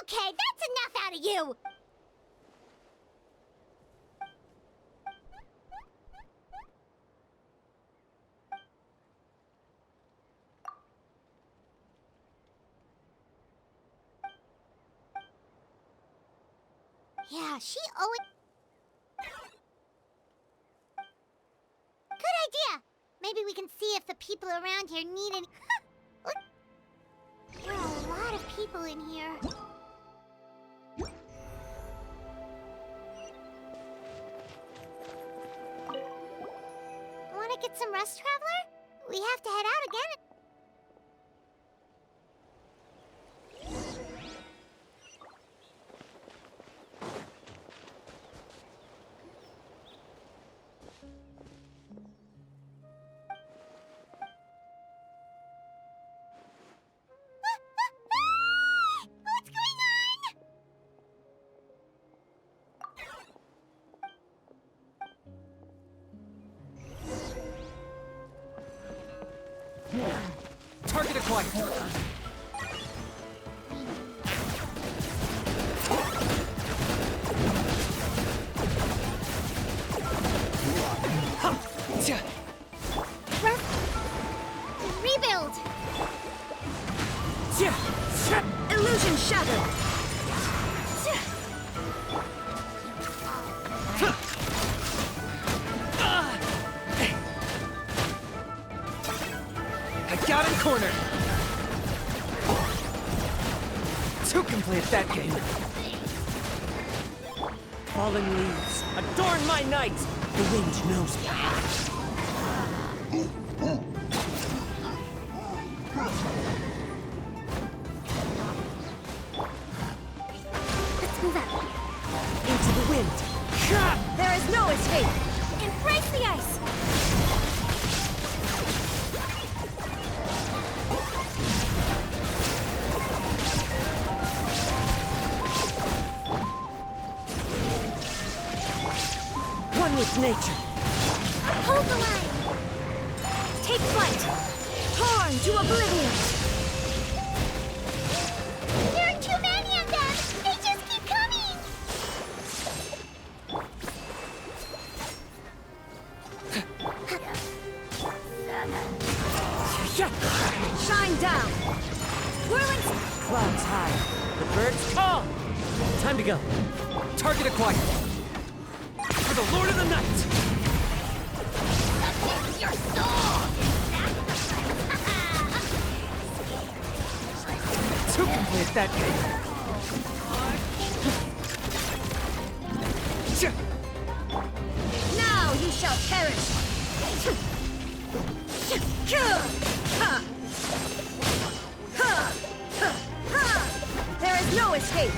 Okay, that's enough out of you! Yeah, she always... Good idea! Maybe we can see if the people around here need any... There are a lot of people in here. Wanna get some rest, Traveler? We have to head out again. What's going on? Illusion shattered! I got him cornered! Two can play at that game. Fallen leaves, adorn my night! The wind knows me. Let's move out. Into the wind. There is no escape! Embrace the ice! One with nature. Hold the line. Take flight! Torn to oblivion. There are too many of them. They just keep coming. Shine down! Whirling... Clouds high. The birds call! Time to go. Target acquired. For the Lord of the Night! Your soul. Two can play at that game. Now you shall perish! There is no escape!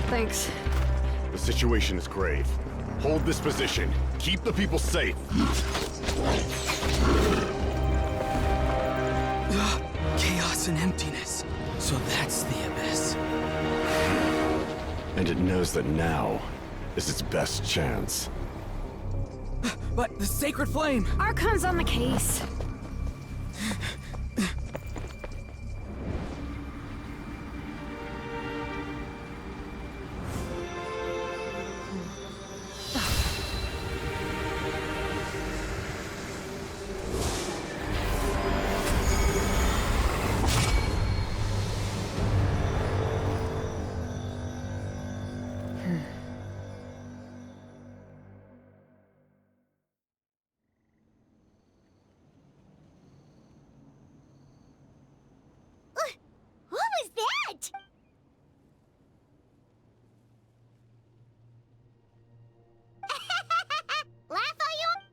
Thanks. The situation is grave. Hold this position. Keep the people safe. Chaos and emptiness. So that's the abyss. And it knows that now is its best chance. But the sacred flame! Archon's on the case. What was that? Laugh all you want.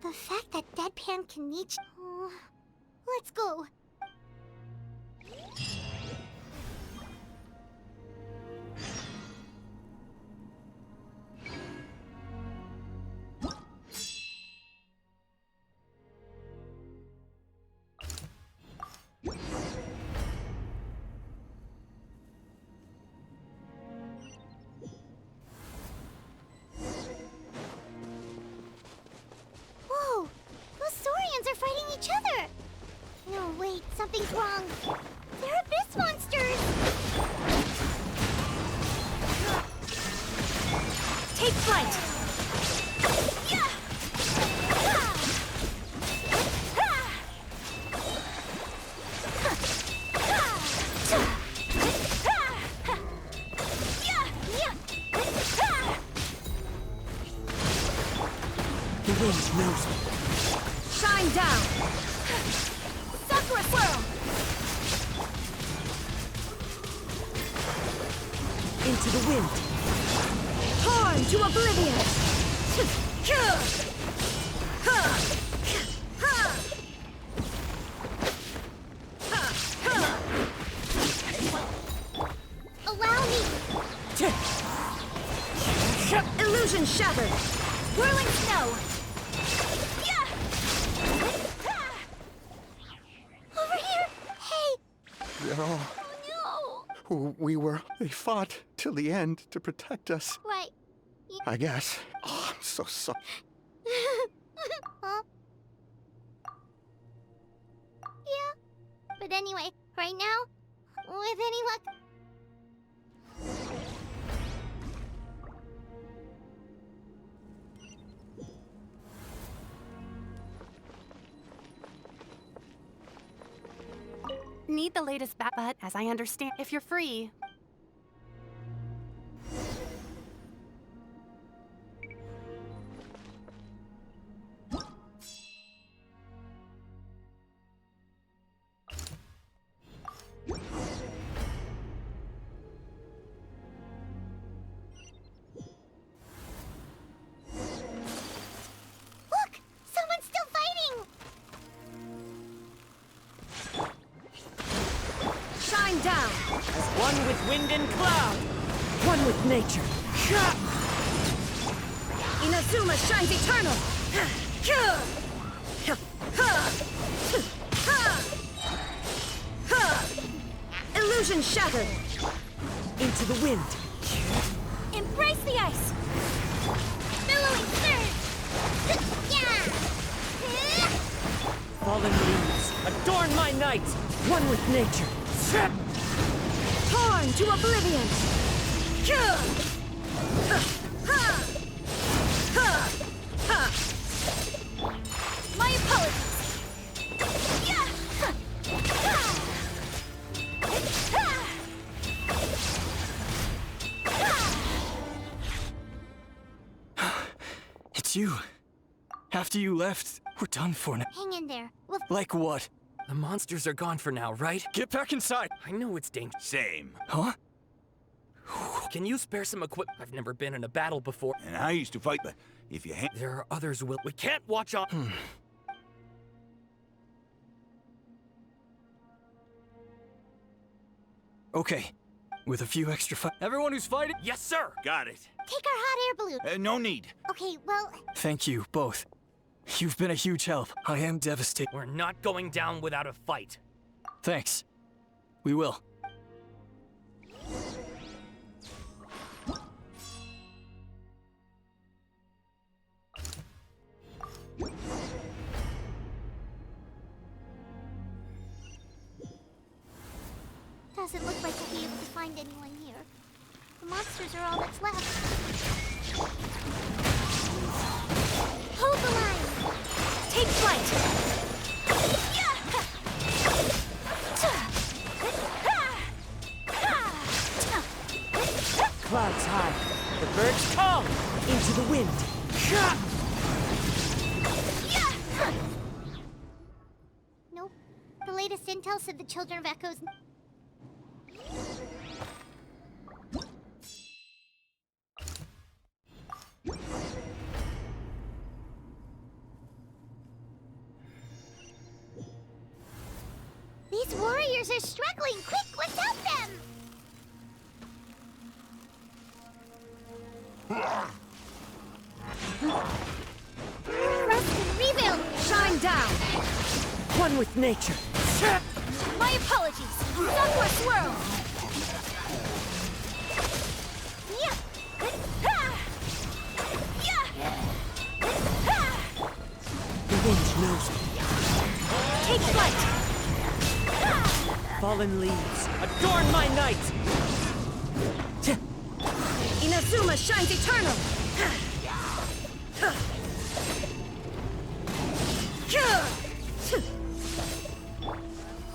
The fact that Deadpan can reach... let's go. wind knows me. Shine down! Sakura swirl! Into the wind. Torn to oblivion! Allow me! Illusion shattered! Whirling snow! Over here! Hey! They're all... No! They fought till the end to protect us. Right. I guess. Oh, I'm so sorry. Huh? Yeah. But anyway, right now, with any luck... Need the latest but as I understand, if you're free. Look! Someone's still fighting! Shine down! As one with wind and cloud. One with nature. Inazuma shines eternal! Illusion shattered! Into the wind. Embrace the ice! Billowing surge! Yeah! Fallen leaves. Adorn my night. One with nature. Torn to oblivion! My apologies! Yeah! It's you. After you left, we're done for now. Hang in there. We'll... Like what? The monsters are gone for now, right? Get back inside! I know it's dangerous. Same. Huh? Can you spare some equipment? I've never been in a battle before. And I used to fight, but if you There are others who will. We can't watch on. Okay. With a few extra Everyone who's fighting? Yes, sir! Got it. Take our hot air balloon. No need. Okay, well... Thank you, both. You've been a huge help. I am devastated. We're not going down without a fight. Thanks. We will. Doesn't look like we'll be able to find anyone here. The monsters are all that's left. Hold the line! Take flight! Clouds high. The birds come. Into the wind. Nope. The latest intel said the Children of Echoes... These warriors are struggling! Quick, let's help them! Rest and rebuild! Shine down! One with nature. My apologies! Sakura swirl! Yeah! The wind knows me. Take flight! Fallen leaves. Adorn my night! Inazuma shines eternal!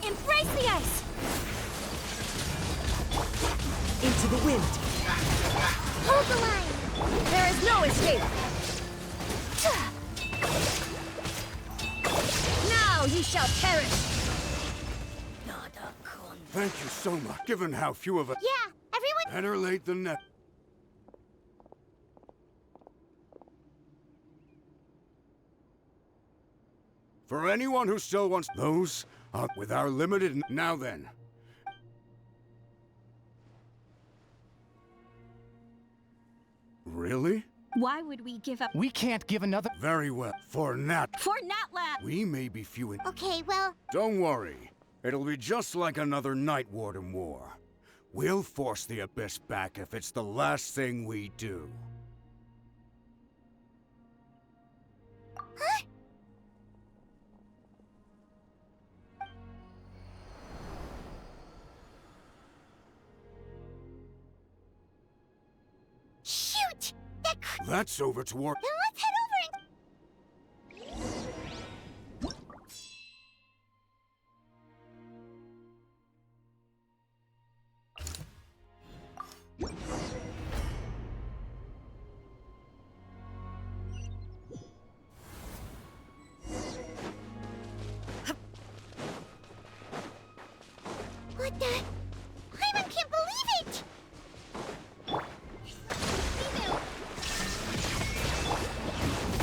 Embrace the ice! Into the wind. Hold the line! There is no escape! ye shall perish! Thank you so much, given how few of us— Yeah, everyone— Better late than never. For anyone who still wants those, with our limited— Now then. Really? Why would we give up? We can't give another— Very well. For Nat, For Natlan! we may be few in— Okay, well, Don't worry. It'll be just like another Night Warden war. We'll force the Abyss back if it's the last thing we do. shoot! That's over toward— Then let's head over and— What the? Paimon can't believe it!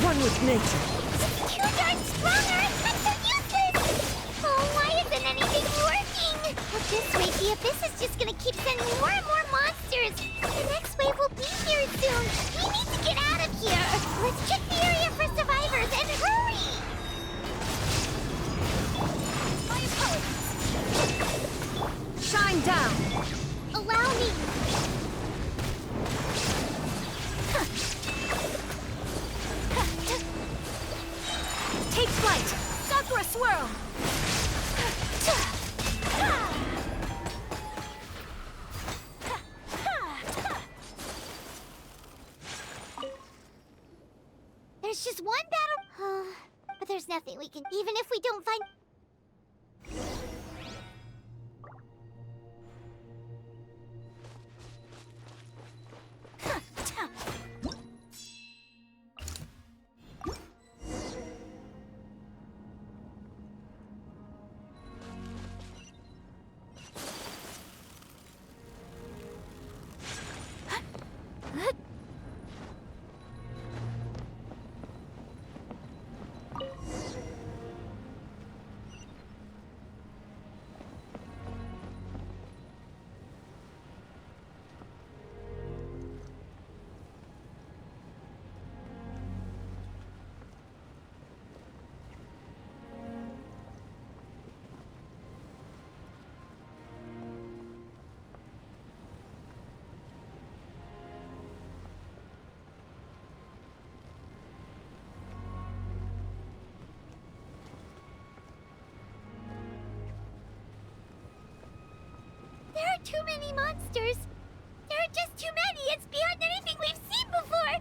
One with nature. It's too darn strong, our attacks are useless! Oh, why isn't anything working? But this way, the Abyss is just gonna keep sending more and more monsters! The next wave will be here soon! We need to get out of here! Let's check the area for survivors and hurry! My apologies! Shine down! Allow me! Take flight! Sakura swirl! There's just one battle. But there's nothing we can, even if we don't find. There are too many monsters. There are just too many. It's beyond anything we've seen before.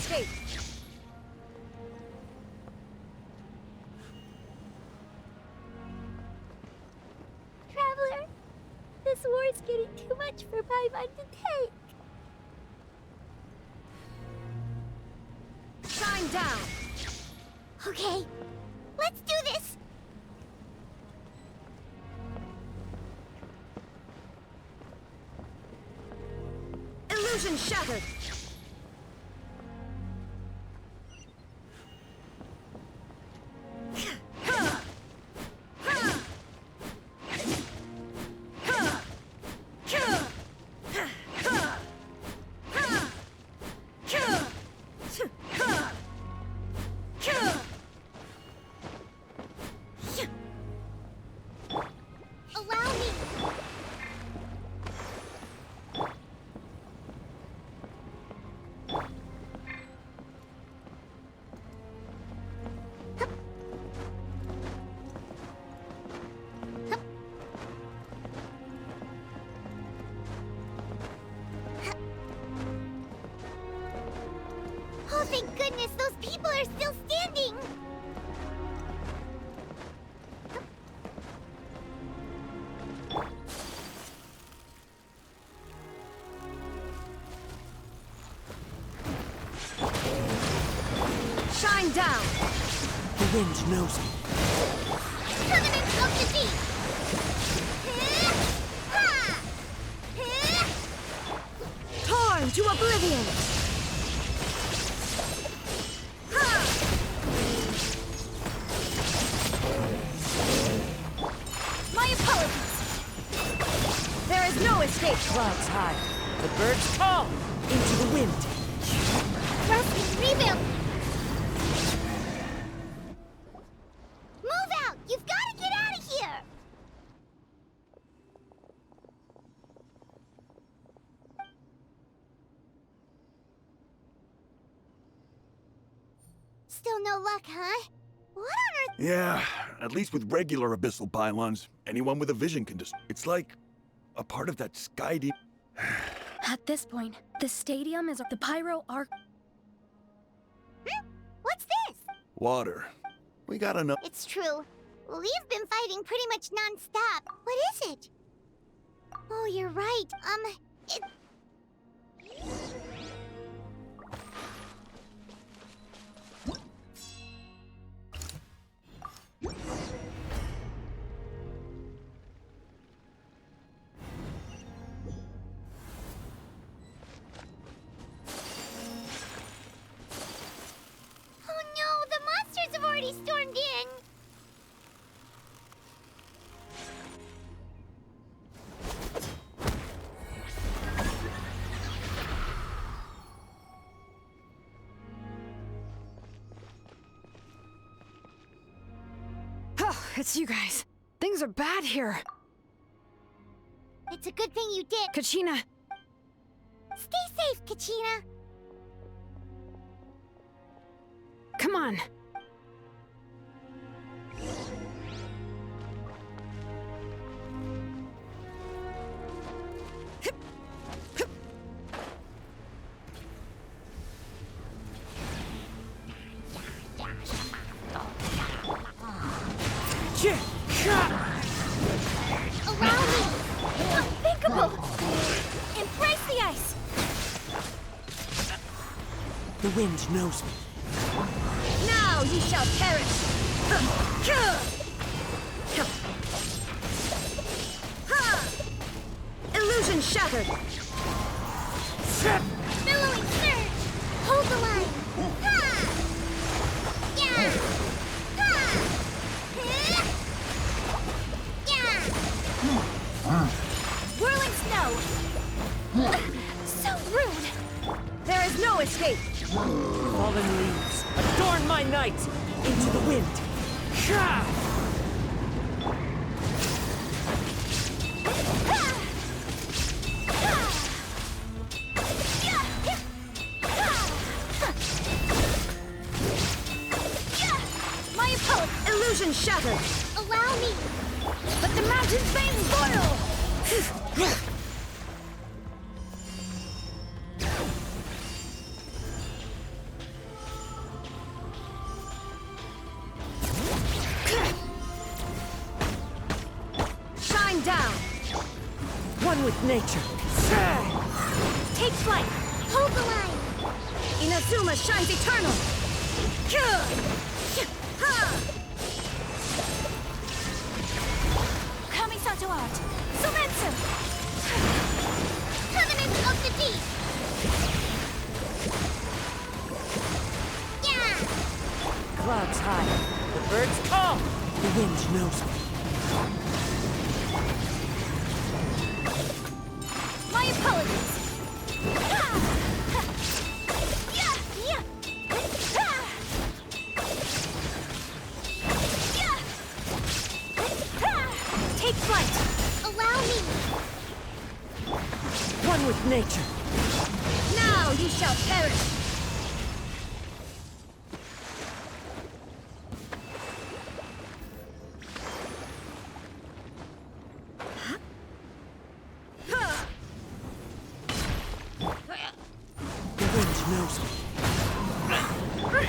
escape! Traveler, this war's getting too much for my mind to take. Shine down! Okay, let's do this! Illusion shattered! Allow me! Oh, thank goodness, those people are still standing! Shine down! The wind knows me. Covenant of the Deep! Torn to oblivion! My apologies! There is no escape. Clouds high. The birds call into the wind. Rest and rebuild! Move out! You've got to get out of here! Still no luck, huh? What on earth? Yeah, at least with regular abyssal pylons, anyone with a vision can just... It's like a part of that sky deep... At this point, the stadium is the pyro arc. What's this? Water. We gotta know... It's true. We've been fighting pretty much non-stop. What is it? Oh, you're right. It... Oh no, the monsters have already stormed in! Oh, it's you guys. Things are bad here. It's a good thing you did. Kachina. Stay safe, Kachina. Come on. Allow me! Unthinkable! Embrace the ice! The wind knows me. Now ye shall perish! Illusion shattered! Billowing surge! Hold the line! Ha! Yeah! Ha! Yeah! Whirling snow! So rude! There is no escape! Fallen leaves, adorn my night! Into the wind! My opponent! Illusion shattered! Allow me! Let the mountain's veins boil! with nature. Take flight! Hold the line! Inazuma shines eternal! Kamisato art! Sumetsu! Tournament of the Deep! Yeah! Clouds high, the birds call! The wind knows me. My apologies! Take flight! Allow me! One with nature. Now you shall perish! The wind knows me.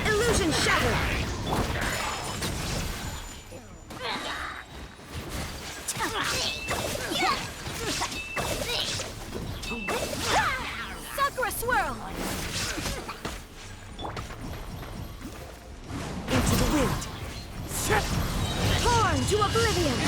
Illusion shattered! Sakura swirl! Into the wind. Torn to oblivion!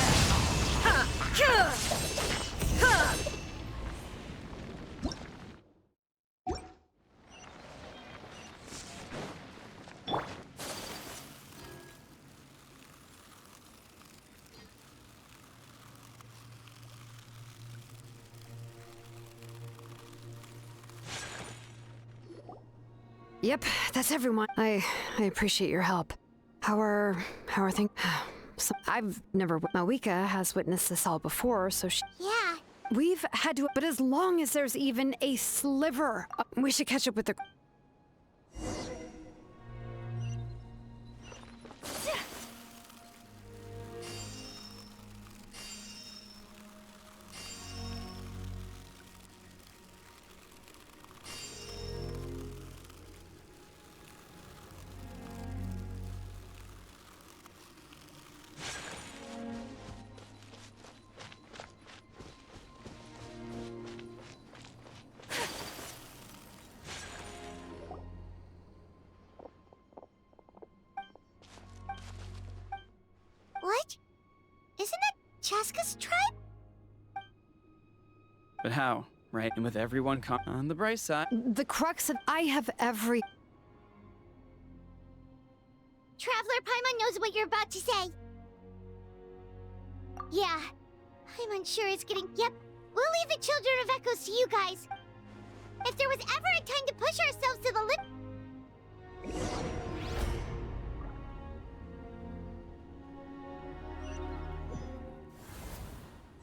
Yep, that's everyone. I appreciate your help. How are things? So, I've never. Mawika has witnessed this all before, so she. Yeah. We've had to, but as long as there's even a sliver, we should catch up with the. What? Isn't that Chaska's tribe? But how, right? And with everyone on the bright side. The crux of I have every. Traveler Paimon knows what you're about to say. Yeah. I'm unsure it's getting. Yep. We'll leave the Children of Echoes to you guys. If there was ever a time to push ourselves to the limit.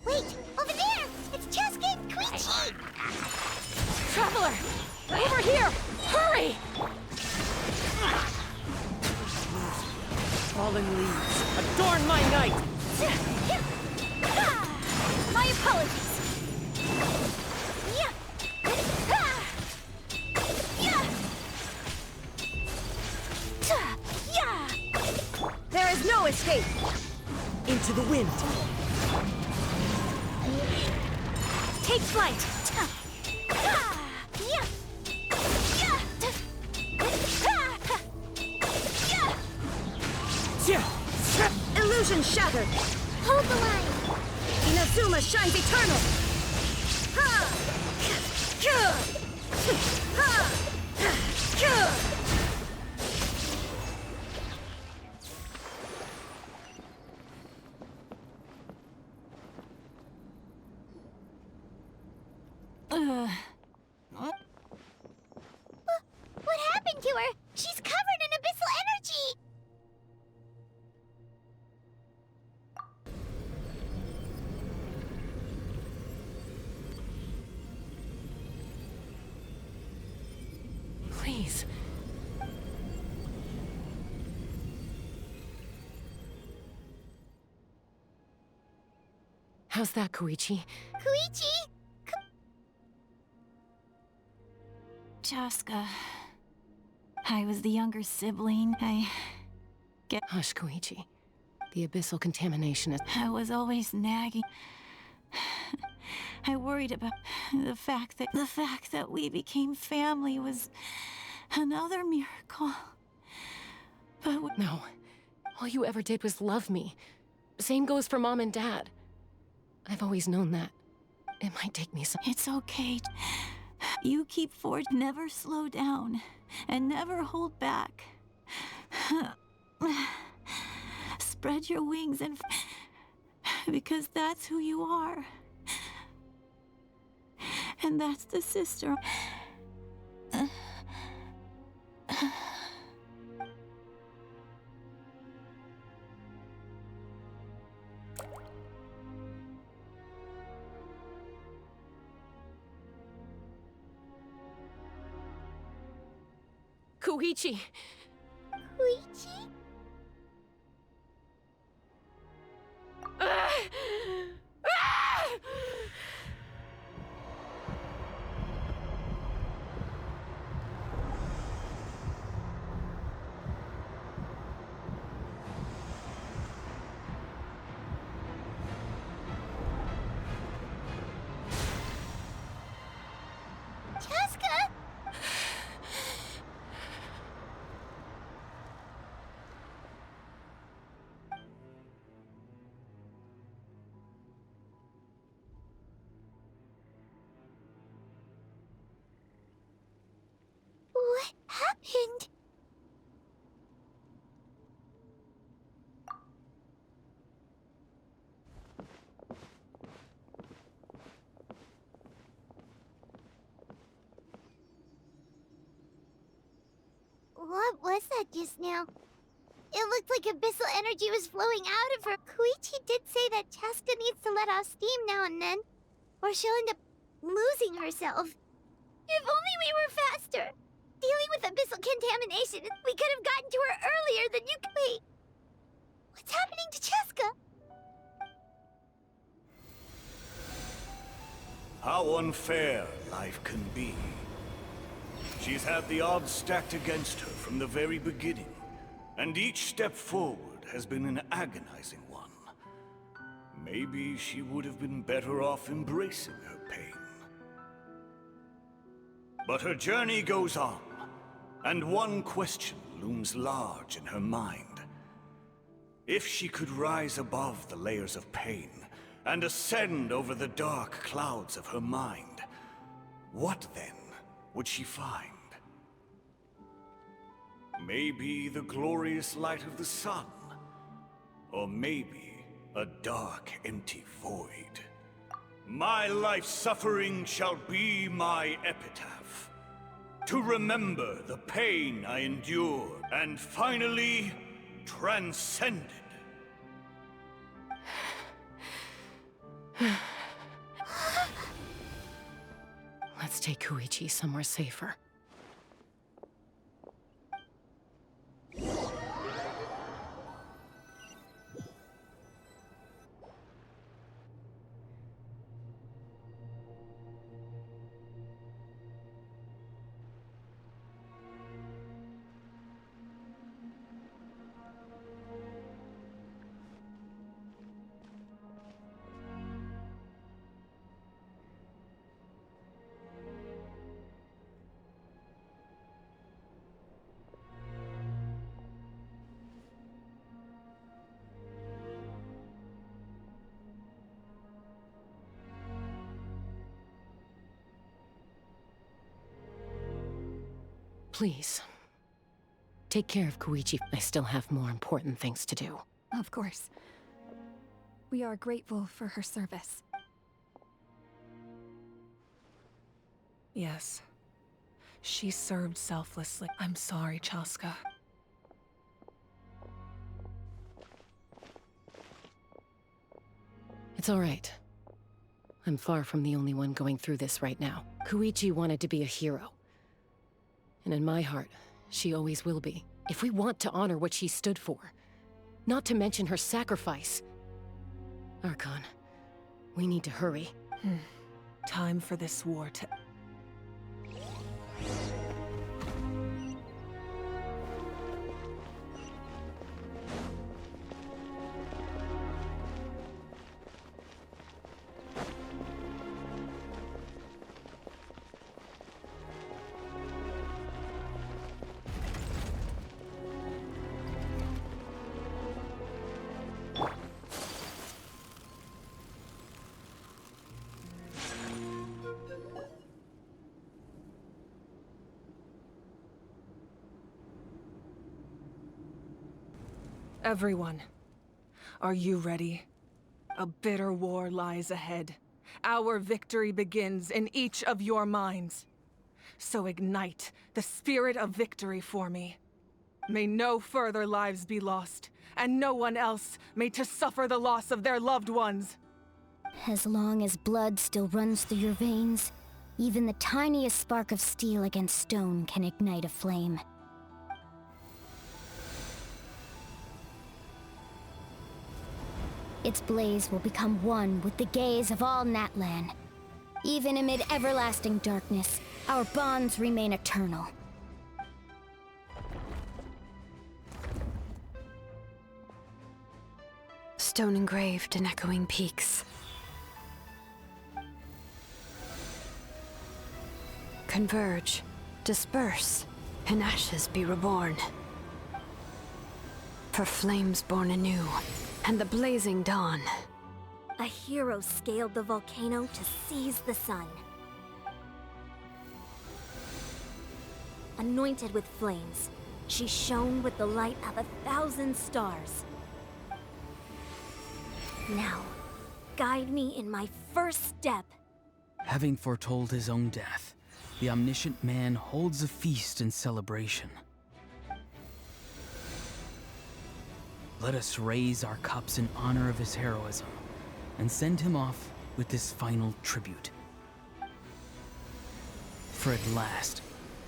Wait! Over there! It's Chaska and Koichi! Traveler! Over here! Hurry! Falling leaves adorn my night. My apologies. There is no escape. Into the wind. Take flight! Illusion shattered. Hold the line! Inazuma shines eternal. What happened to her? She's covered in abyssal energy! Please. How's that, Koichi? Koichi? Chaska. I was the younger sibling. Hush, Koichi. The abyssal contamination is. I was always nagging. I worried about the fact that we became family was another miracle. But no, all you ever did was love me. Same goes for Mom and Dad. I've always known that. It might take me some. It's okay. You keep forward, never slow down, and never hold back. Spread your wings and because that's who you are. And that's the sister. Koichi! Koichi? Chaska? What happened? What was that just now? It looked like abyssal energy was flowing out of her. Koichi did say that Chaska needs to let off steam now and then, or she'll end up losing herself. If only we were faster! Dealing with abyssal contamination, we could have gotten to her earlier than you could. Wait, what's happening to Chaska? How unfair life can be. She's had the odds stacked against her from the very beginning, and each step forward has been an agonizing one. Maybe she would have been better off embracing her pain. But her journey goes on, and one question looms large in her mind. If she could rise above the layers of pain and ascend over the dark clouds of her mind, what then would she find? Maybe the glorious light of the sun, or maybe a dark, empty void. My life's suffering shall be my epitaph, to remember the pain I endured and finally transcended. Let's take Koichi somewhere safer. Please. Take care of Koichi. I still have more important things to do. Of course. We are grateful for her service. Yes. She served selflessly. I'm sorry, Chaska. It's all right. I'm far from the only one going through this right now. Koichi wanted to be a hero. And in my heart, she always will be. If we want to honor what she stood for, not to mention her sacrifice. Archon, we need to hurry. Time for this war to... Everyone, are you ready? A bitter war lies ahead. Our victory begins in each of your minds. So ignite the spirit of victory for me. May no further lives be lost, and no one else may to suffer the loss of their loved ones. As long as blood still runs through your veins, even the tiniest spark of steel against stone can ignite a flame. Its blaze will become one with the gaze of all Natlan. Even amid everlasting darkness, our bonds remain eternal. Stone engraved in echoing peaks. Converge, disperse, in ashes be reborn. For flames born anew, and the blazing dawn. A hero scaled the volcano to seize the sun. Anointed with flames, she shone with the light of 1,000 stars. Now, guide me in my first step. Having foretold his own death, the omniscient man holds a feast in celebration. Let us raise our cups in honor of his heroism, and send him off with this final tribute. For at last,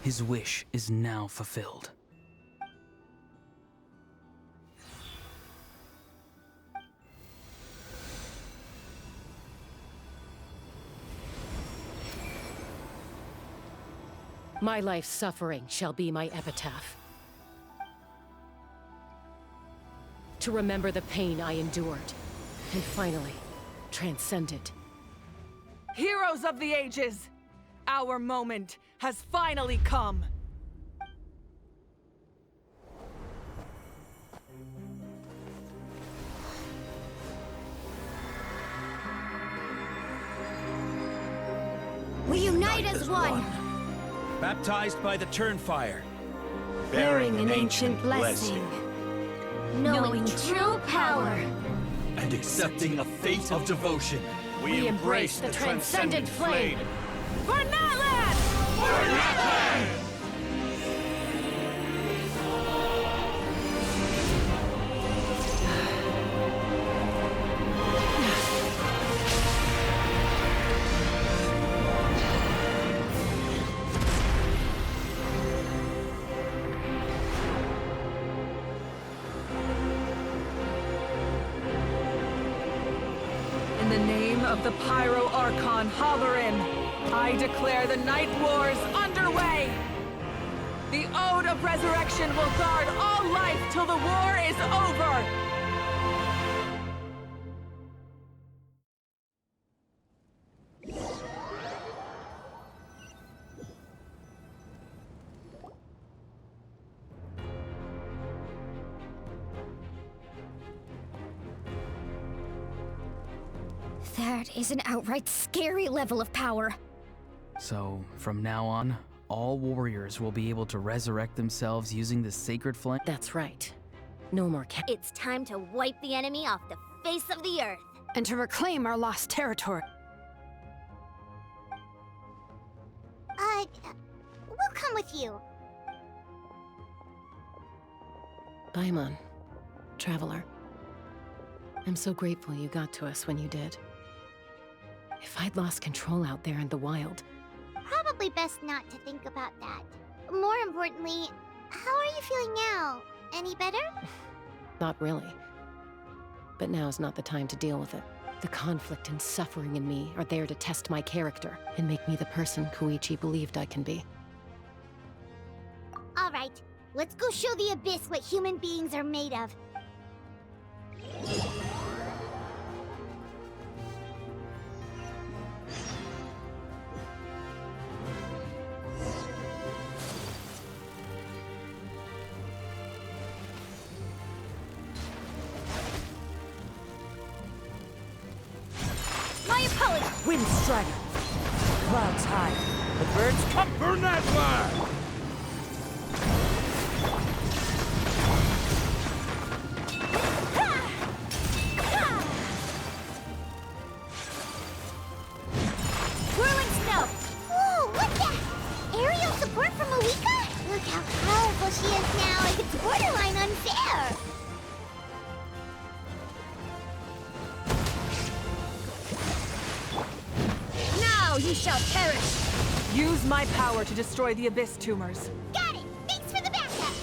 his wish is now fulfilled. My life's suffering shall be my epitaph. To remember the pain I endured, and finally, transcend it. Heroes of the ages! Our moment has finally come! We unite as one! Baptized by the Turnfire. Bearing an ancient blessing. Knowing true power. And accepting a fate of devotion. We embrace the transcendent flame. For Natlan! For Natlan! In the name of the Pyro Archon Halloran, I declare the Night Wars underway! The Ode of Resurrection will guard all life till the war is over! That is an outright scary level of power. So, from now on, all warriors will be able to resurrect themselves using the sacred flame? That's right. No more It's time to wipe the enemy off the face of the earth. And to reclaim our lost territory. We'll come with you. Paimon, Traveler. I'm so grateful you got to us when you did. If I'd lost control out there in the wild... Probably best not to think about that. More importantly, how are you feeling now? Any better? Not really. But now's not the time to deal with it. The conflict and suffering in me are there to test my character and make me the person Koichi believed I can be. All right, let's go show the Abyss what human beings are made of. My apologies! Wind strider. Clouds high. The birds come for natlan! shall perish! Use my power to destroy the Abyss tumors. Got it! Thanks for the backup!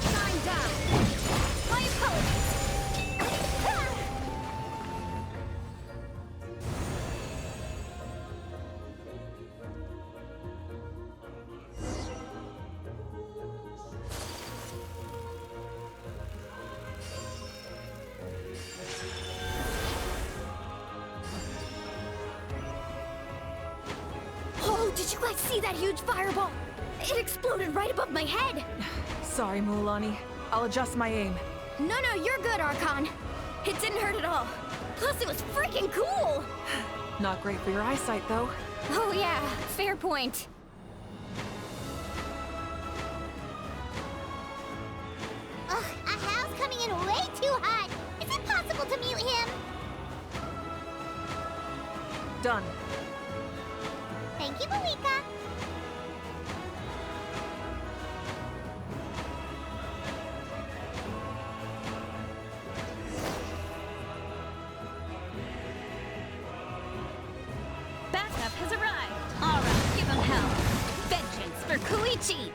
Shine down! My apologies! Did you guys see that huge fireball? It exploded right above my head! Sorry, Mualani. I'll adjust my aim. No, you're good, Archon. It didn't hurt at all. Plus, it was freaking cool! Not great for your eyesight, though. Oh yeah, fair point. Ugh, Ahal's coming in way too hot! Is it possible to mute him? Done. Thank you, Malika. Backup has arrived. All right, give him hell. Vengeance for Koichi.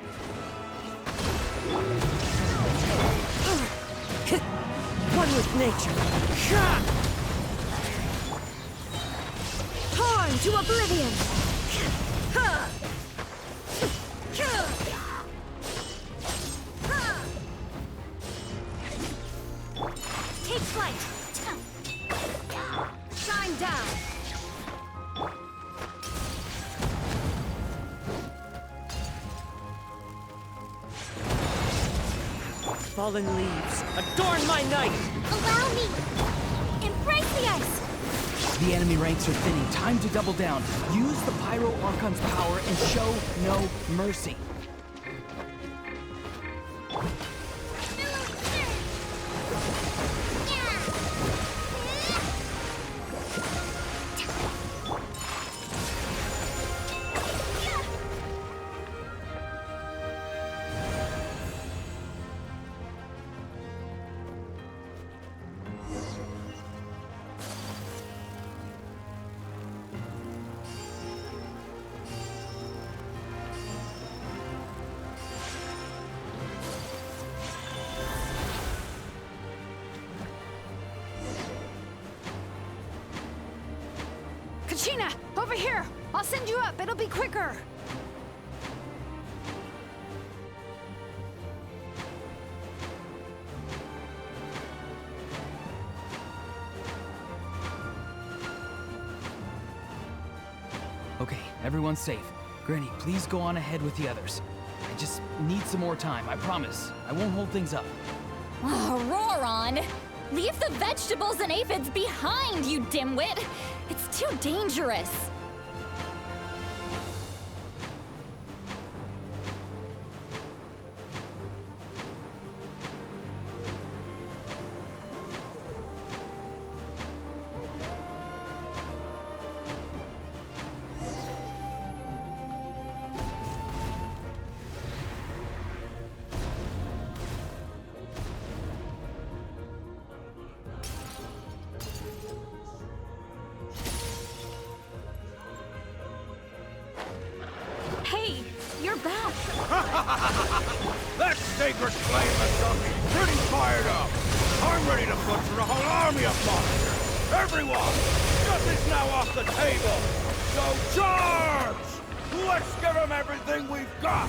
One with nature. Torn to oblivion. Take flight. Shine down! Fallen leaves, adorn my night! Allow me! Embrace the ice. The enemy ranks are thinning. Time to double down. Use the Pyro Archon's power and show no mercy. Kachina, over here! I'll send you up, it'll be quicker! Okay, everyone's safe. Granny, please go on ahead with the others. I just need some more time, I promise. I won't hold things up. Oh, roar on! Leave the vegetables and aphids behind, you dimwit! It's too dangerous! Hey, you're back! That sacred flame has got me pretty fired up! I'm ready to butcher a whole army of monsters! Everyone! Nothing's now off the table! So charge! Let's give them everything we've got!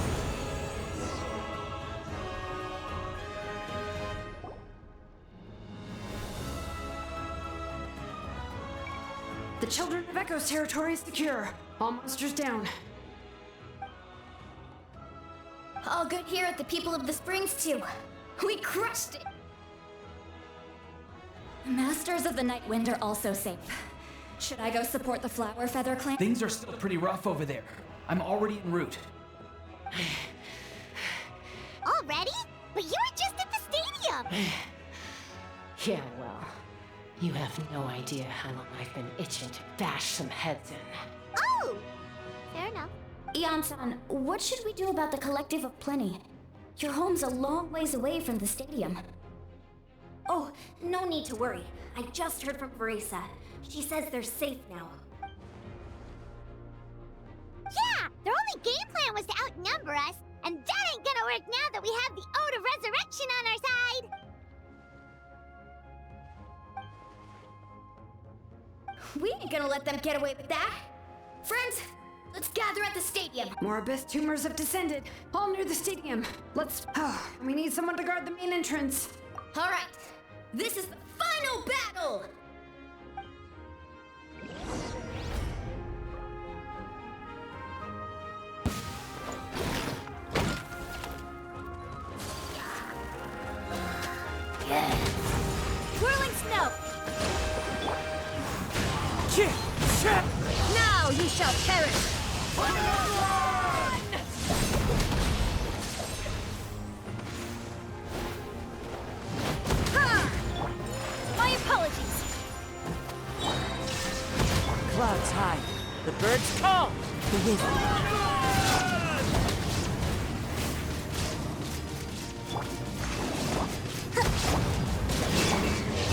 The Children of Echo's territory is secure. All monsters down. All good here at the People of the Springs, too. We crushed it! The Masters of the Night Wind are also safe. Should I go support the Flower Feather clan? Things are still pretty rough over there. I'm already en route. Already? But you were just at the stadium! Yeah, well, you have no idea how long I've been itching to bash some heads in. Oh! Fair enough. Ian-san, what should we do about the Collective of Plenty? Your home's a long ways away from the stadium. Oh, no need to worry. I just heard from Verisa. She says they're safe now. Yeah! Their only game plan was to outnumber us, and that ain't gonna work now that we have the Ode of Resurrection on our side! We ain't gonna let them get away with that! Friends, let's gather at the stadium! More abyss tumors have descended, all near the stadium. Let's... Oh, we need someone to guard the main entrance. Alright, this is the final battle! Whirling snow! Now you shall perish! Ha! My apologies! Clouds high. The birds call. The wind.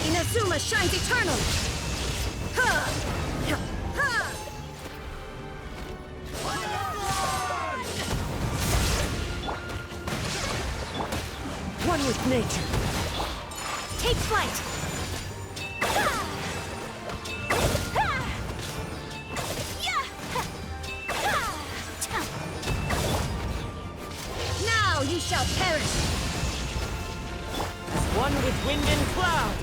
Inazuma shines eternal! Ha! Ha! One with nature. Take flight! Ha! Ha! Yeah! Ha! Now you shall perish! As one with wind and cloud.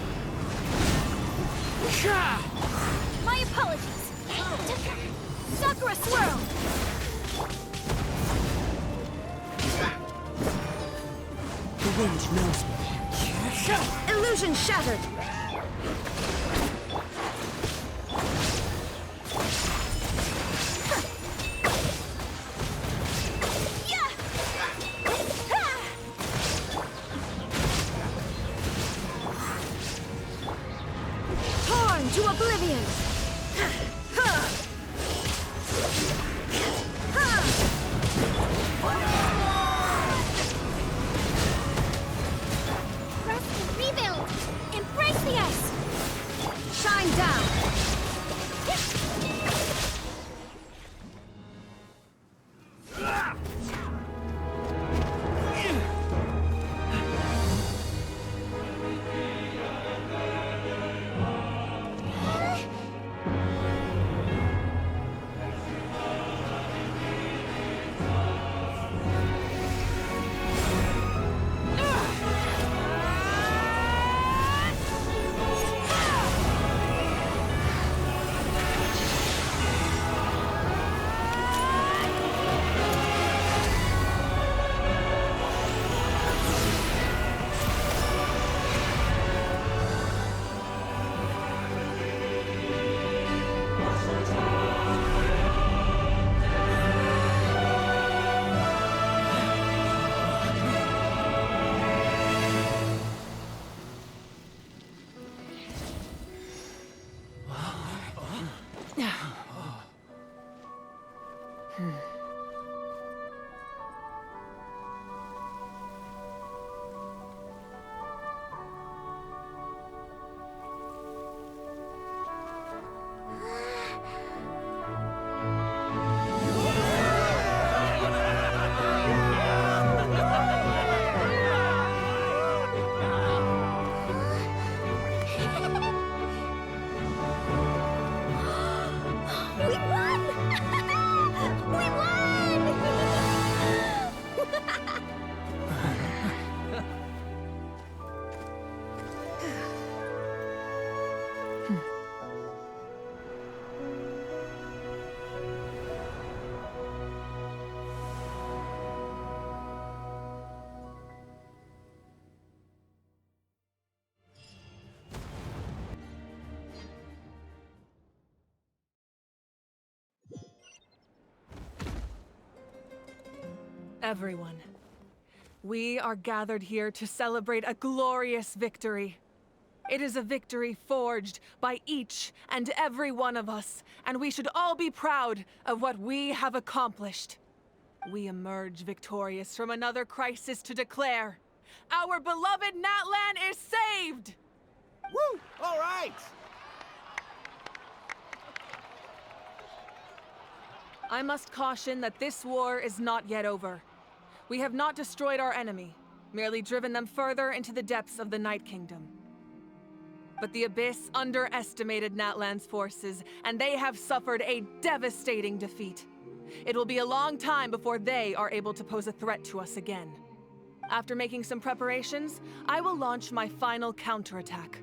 My apologies! Sakura swirl! The wind knows me. Illusion shattered! Yeah! Torn to oblivion! Rest and rebuild! Embrace the ice! Shine down! We won! We won! Everyone, we are gathered here to celebrate a glorious victory. It is a victory forged by each and every one of us, and we should all be proud of what we have accomplished. We emerge victorious from another crisis to declare, our beloved Natlan is saved! Woo! All right! I must caution that this war is not yet over. We have not destroyed our enemy, merely driven them further into the depths of the Night Kingdom. But the Abyss underestimated Natlan's forces, and they have suffered a devastating defeat. It will be a long time before they are able to pose a threat to us again. After making some preparations, I will launch my final counterattack.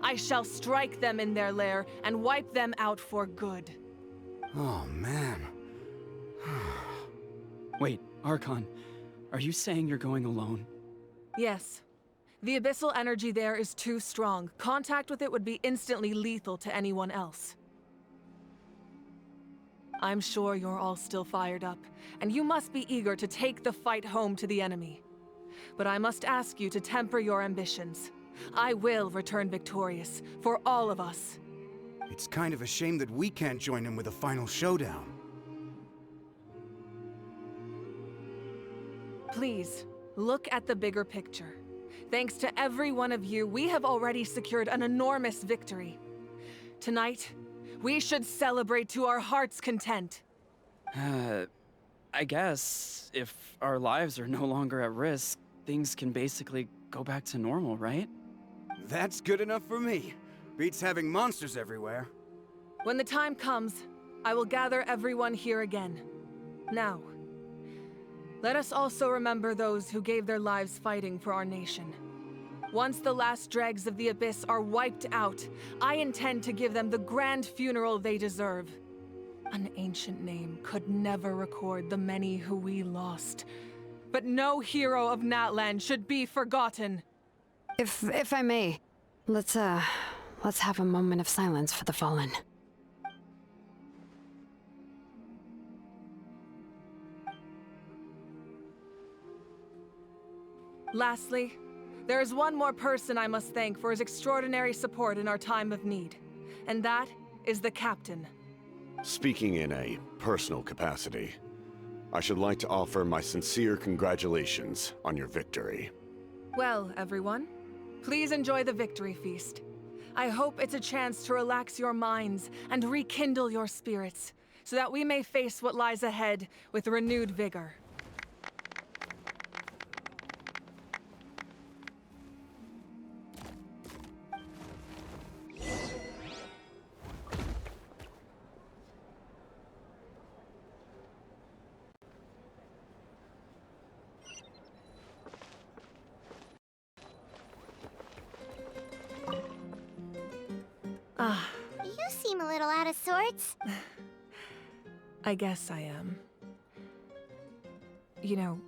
I shall strike them in their lair and wipe them out for good. Oh, man. Wait, Archon, are you saying you're going alone? Yes. The abyssal energy there is too strong. Contact with it would be instantly lethal to anyone else. I'm sure you're all still fired up, and you must be eager to take the fight home to the enemy. But I must ask you to temper your ambitions. I will return victorious, for all of us. It's kind of a shame that we can't join him with a final showdown. Please, look at the bigger picture. Thanks to every one of you, we have already secured an enormous victory. Tonight, we should celebrate to our heart's content. I guess if our lives are no longer at risk, things can basically go back to normal, right? That's good enough for me. Beats having monsters everywhere. When the time comes, I will gather everyone here again. Now, let us also remember those who gave their lives fighting for our nation. Once the last dregs of the Abyss are wiped out, I intend to give them the grand funeral they deserve. An ancient name could never record the many who we lost. But no hero of Natlan should be forgotten. If I may, let's have a moment of silence for the fallen. Lastly, there is one more person I must thank for his extraordinary support in our time of need, and that is the Captain. Speaking in a personal capacity, I should like to offer my sincere congratulations on your victory. Well, everyone, please enjoy the victory feast. I hope it's a chance to relax your minds and rekindle your spirits, so that we may face what lies ahead with renewed vigor. You seem a little out of sorts. I guess I am. You know,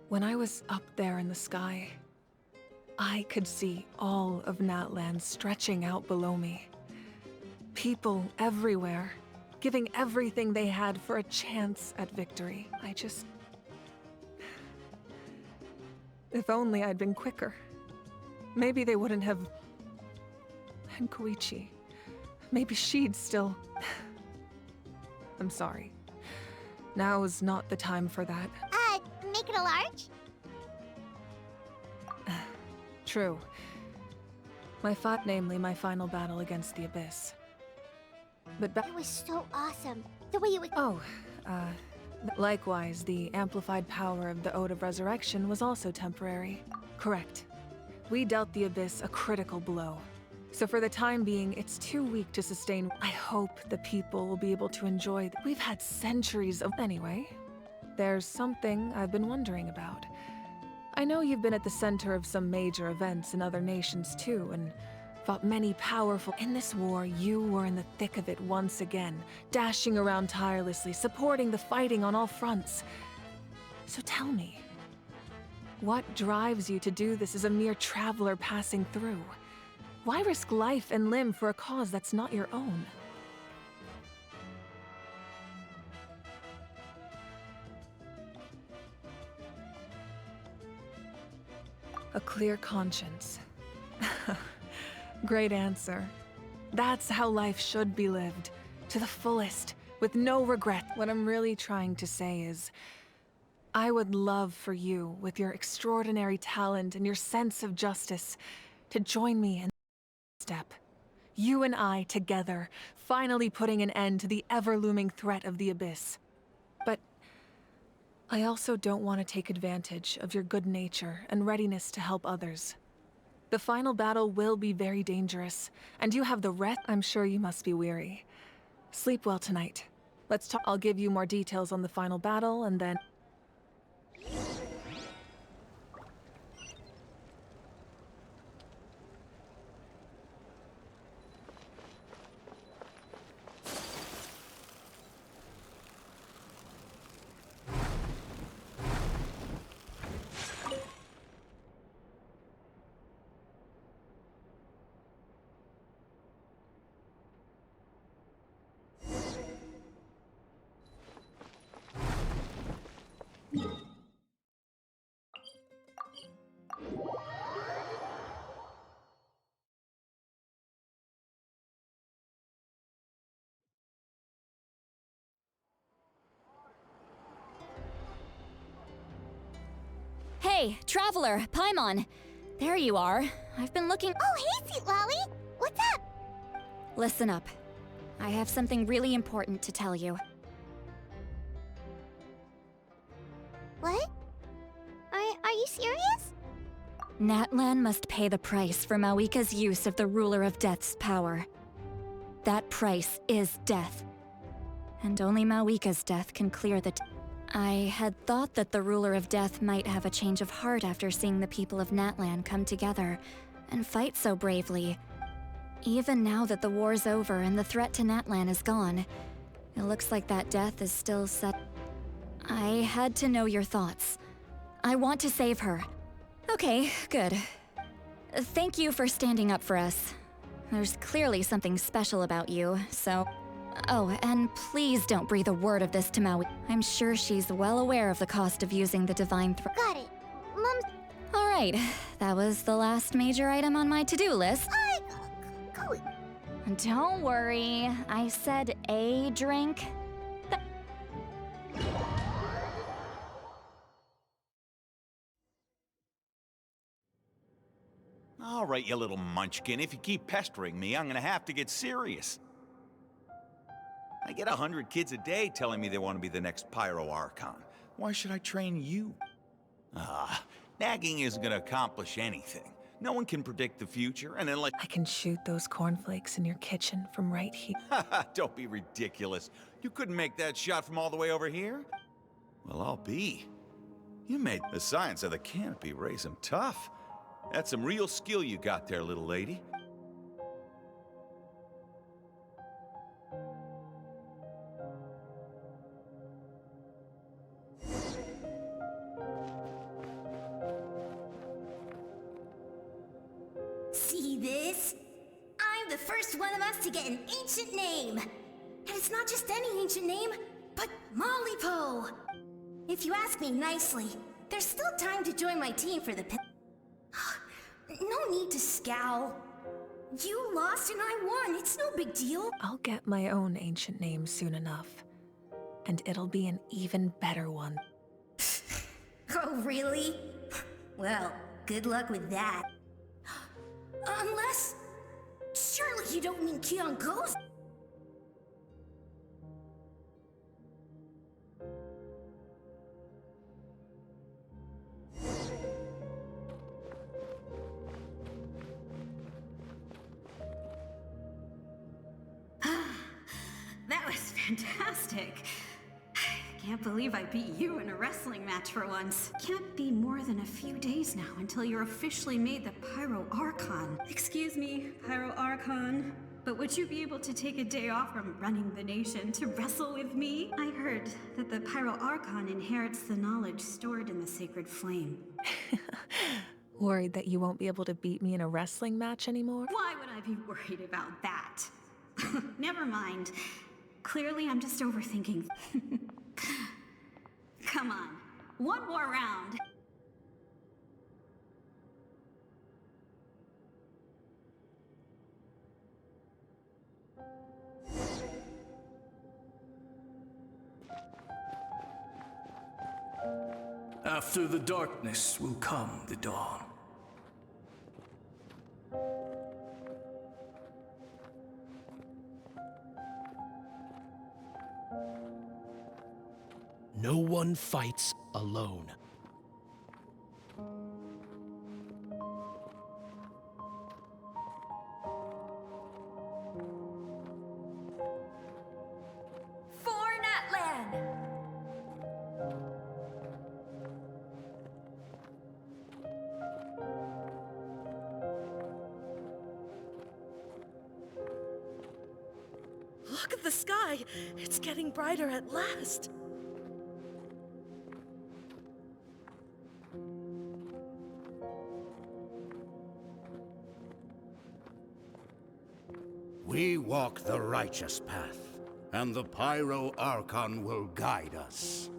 when I was up there in the sky, I could see all of Natlan stretching out below me. People everywhere, giving everything they had for a chance at victory. If only I'd been quicker. Maybe they wouldn't have... And Koichi. Maybe she'd still... I'm sorry. Now is not the time for that. Make it a large? True. Namely my final battle against the Abyss. But It was so awesome. The way you... likewise, the amplified power of the Ode of Resurrection was also temporary. Correct. We dealt the Abyss a critical blow. So for the time being, it's too weak to sustain. I hope the people will be able to enjoy. We've had centuries of... Anyway, there's something I've been wondering about. I know you've been at the center of some major events in other nations too, and fought many powerful... In this war, you were in the thick of it once again, dashing around tirelessly, supporting the fighting on all fronts. So tell me, what drives you to do this as a mere traveler passing through? Why risk life and limb for a cause that's not your own? A clear conscience. Great answer. That's how life should be lived, to the fullest, with no regret. What I'm really trying to say is, I would love for you, with your extraordinary talent and your sense of justice, to join me in step. You and I together, finally putting an end to the ever-looming threat of the Abyss. But I also don't want to take advantage of your good nature and readiness to help others. The final battle will be very dangerous, and you have the rest. I'm sure you must be weary. Sleep well tonight. Let's talk. I'll give you more details on the final battle, and then... Hey, Traveler, Paimon. There you are. I've been looking— Oh, hey, Sweet Lolly! What's up? Listen up. I have something really important to tell you. What? Are you serious? Natlan must pay the price for Mawika's use of the Ruler of Death's power. That price is death. And only Mawika's death can clear the— I had thought that the Ruler of Death might have a change of heart after seeing the people of Natlan come together and fight so bravely. Even now that the war's over and the threat to Natlan is gone, it looks like that death is still set. I had to know your thoughts. I want to save her. Okay, good. Thank you for standing up for us. There's clearly something special about you, so... Oh, and please don't breathe a word of this to Maui. I'm sure she's well aware of the cost of using the Divine Throne. Got it. Mom's... Alright, that was the last major item on my to-do list. Go. Don't worry, I said a drink. All right, you little munchkin. If you keep pestering me, I'm gonna have to get serious. I get 100 kids a day telling me they want to be the next Pyro Archon. Why should I train you? Nagging isn't gonna accomplish anything. No one can predict the future, and unless— I can shoot those cornflakes in your kitchen from right here. Don't be ridiculous. You couldn't make that shot from all the way over here? Well, I'll be. You made the science of the canopy raise him tough. That's some real skill you got there, little lady. See this? I'm the first one of us to get an ancient name. And it's not just any ancient name, but Mollypo. If you ask me nicely, there's still time to join my team for the No need to scowl. You lost and I won. It's no big deal. I'll get my own ancient name soon enough. And it'll be an even better one. Oh, really? Well, good luck with that. Unless... Surely you don't mean Keon Ghost? That was fantastic. Can't believe I beat you in a wrestling match for once. Can't be more than a few days now until you're officially made the Pyro Archon. Excuse me, Pyro Archon, but would you be able to take a day off from running the nation to wrestle with me? I heard that the Pyro Archon inherits the knowledge stored in the sacred flame. Worried that you won't be able to beat me in a wrestling match anymore? Why would I be worried about that? Never mind. Clearly, I'm just overthinking. Come on, one more round. After the darkness will come the dawn. No one fights alone. For Natlan! Look at the sky! It's getting brighter at last! We walk the righteous path, and the Pyro Archon will guide us.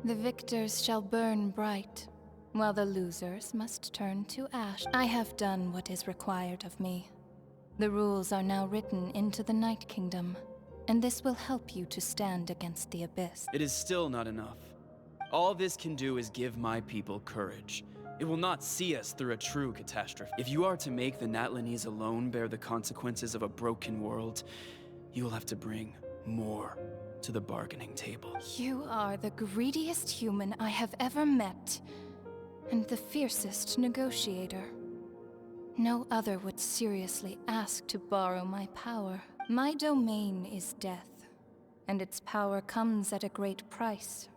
The victors shall burn bright, while the losers must turn to ash. I have done what is required of me. The rules are now written into the Night Kingdom, and this will help you to stand against the Abyss. It is still not enough. All this can do is give my people courage. It will not see us through a true catastrophe. If you are to make the Natlanese alone bear the consequences of a broken world, you will have to bring more to the bargaining table. You are the greediest human I have ever met, and the fiercest negotiator. No other would seriously ask to borrow my power. My domain is death, and its power comes at a great price.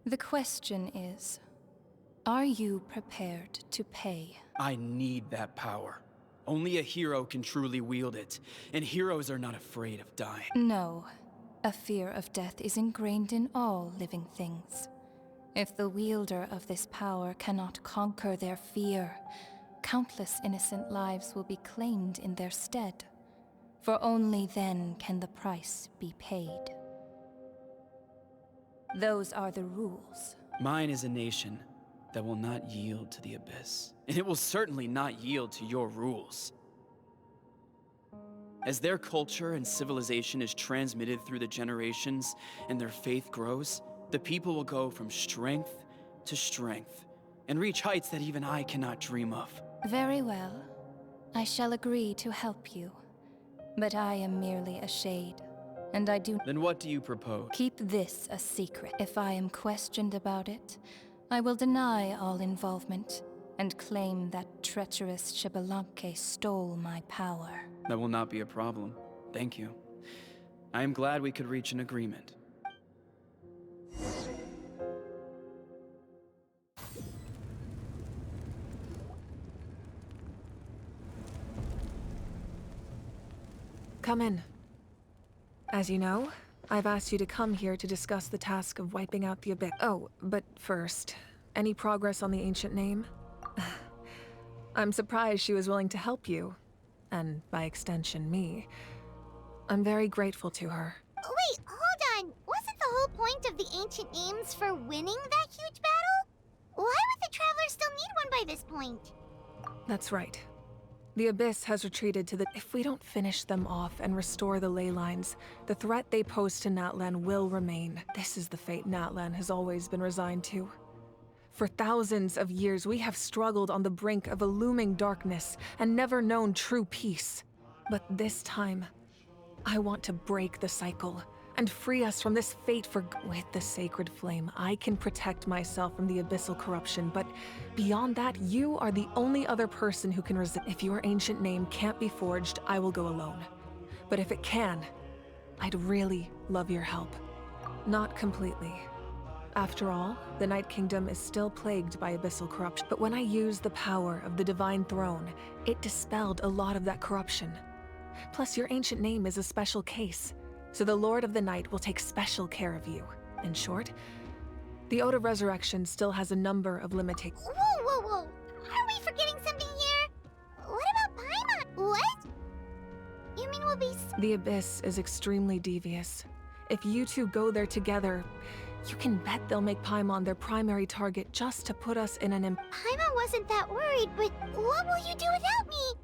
The question is, are you prepared to pay? I need that power. Only a hero can truly wield it, and heroes are not afraid of dying. No. A fear of death is ingrained in all living things. If the wielder of this power cannot conquer their fear, countless innocent lives will be claimed in their stead. For only then can the price be paid. Those are the rules. Mine is a nation that will not yield to the Abyss, and it will certainly not yield to your rules. As their culture and civilization is transmitted through the generations and their faith grows, the people will go from strength to strength and reach heights that even I cannot dream of. Very well. I shall agree to help you. But I am merely a shade, and I do— Then what do you propose? Keep this a secret. If I am questioned about it, I will deny all involvement and claim that treacherous Xbalanque stole my power. That will not be a problem. Thank you. I am glad we could reach an agreement. Come in. As you know, I've asked you to come here to discuss the task of wiping out the Abyss. Oh, but first, any progress on the ancient name? I'm surprised she was willing to help you. And by extension, me. I'm very grateful to her. Wait, hold on. Wasn't the whole point of the ancient names for winning that huge battle? Why would the Travelers still need one by this point? That's right. The Abyss has retreated to the— If we don't finish them off and restore the ley lines, the threat they pose to Natlan will remain. This is the fate Natlan has always been resigned to. For thousands of years, we have struggled on the brink of a looming darkness and never known true peace. But this time, I want to break the cycle and free us from this fate for— With the sacred flame, I can protect myself from the abyssal corruption, but beyond that, you are the only other person who can resist. If your ancient name can't be forged, I will go alone. But if it can, I'd really love your help. Not completely. After all, the Night Kingdom is still plagued by abyssal corruption. But when I used the power of the Divine Throne, it dispelled a lot of that corruption. Plus, your ancient name is a special case, so the Lord of the Night will take special care of you. In short, the Ode of Resurrection still has a number of limitations. Whoa. Are we forgetting something here? What about Paimon? What? You mean we'll be— The Abyss is extremely devious. If you two go there together, you can bet they'll make Paimon their primary target just to put us in an Paimon wasn't that worried, but what will you do without me?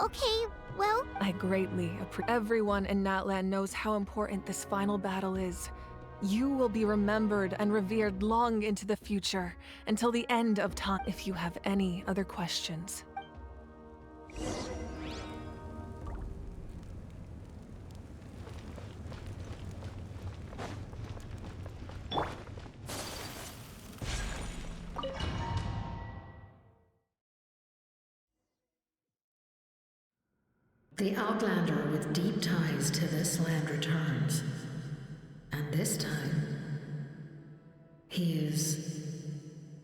Okay, well— I greatly appreciate— Everyone in Natlan knows how important this final battle is. You will be remembered and revered long into the future, until the end of time. If you have any other questions. The Outlander with deep ties to this land returns. And this time, he is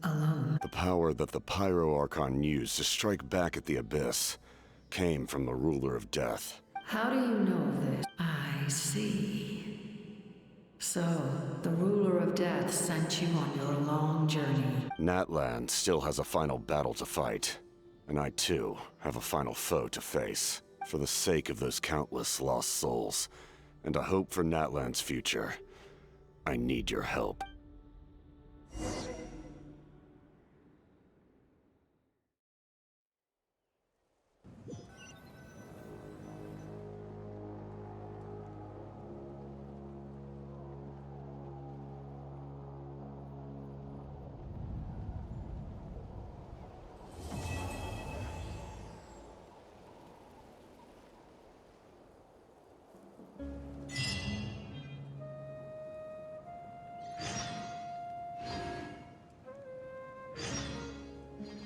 alone. The power that the Pyro Archon used to strike back at the Abyss came from the Ruler of Death. How do you know this? I see. So, the Ruler of Death sent you on your long journey. Natlan still has a final battle to fight, and I too have a final foe to face. For the sake of those countless lost souls, and a hope for Natlan's future, I need your help.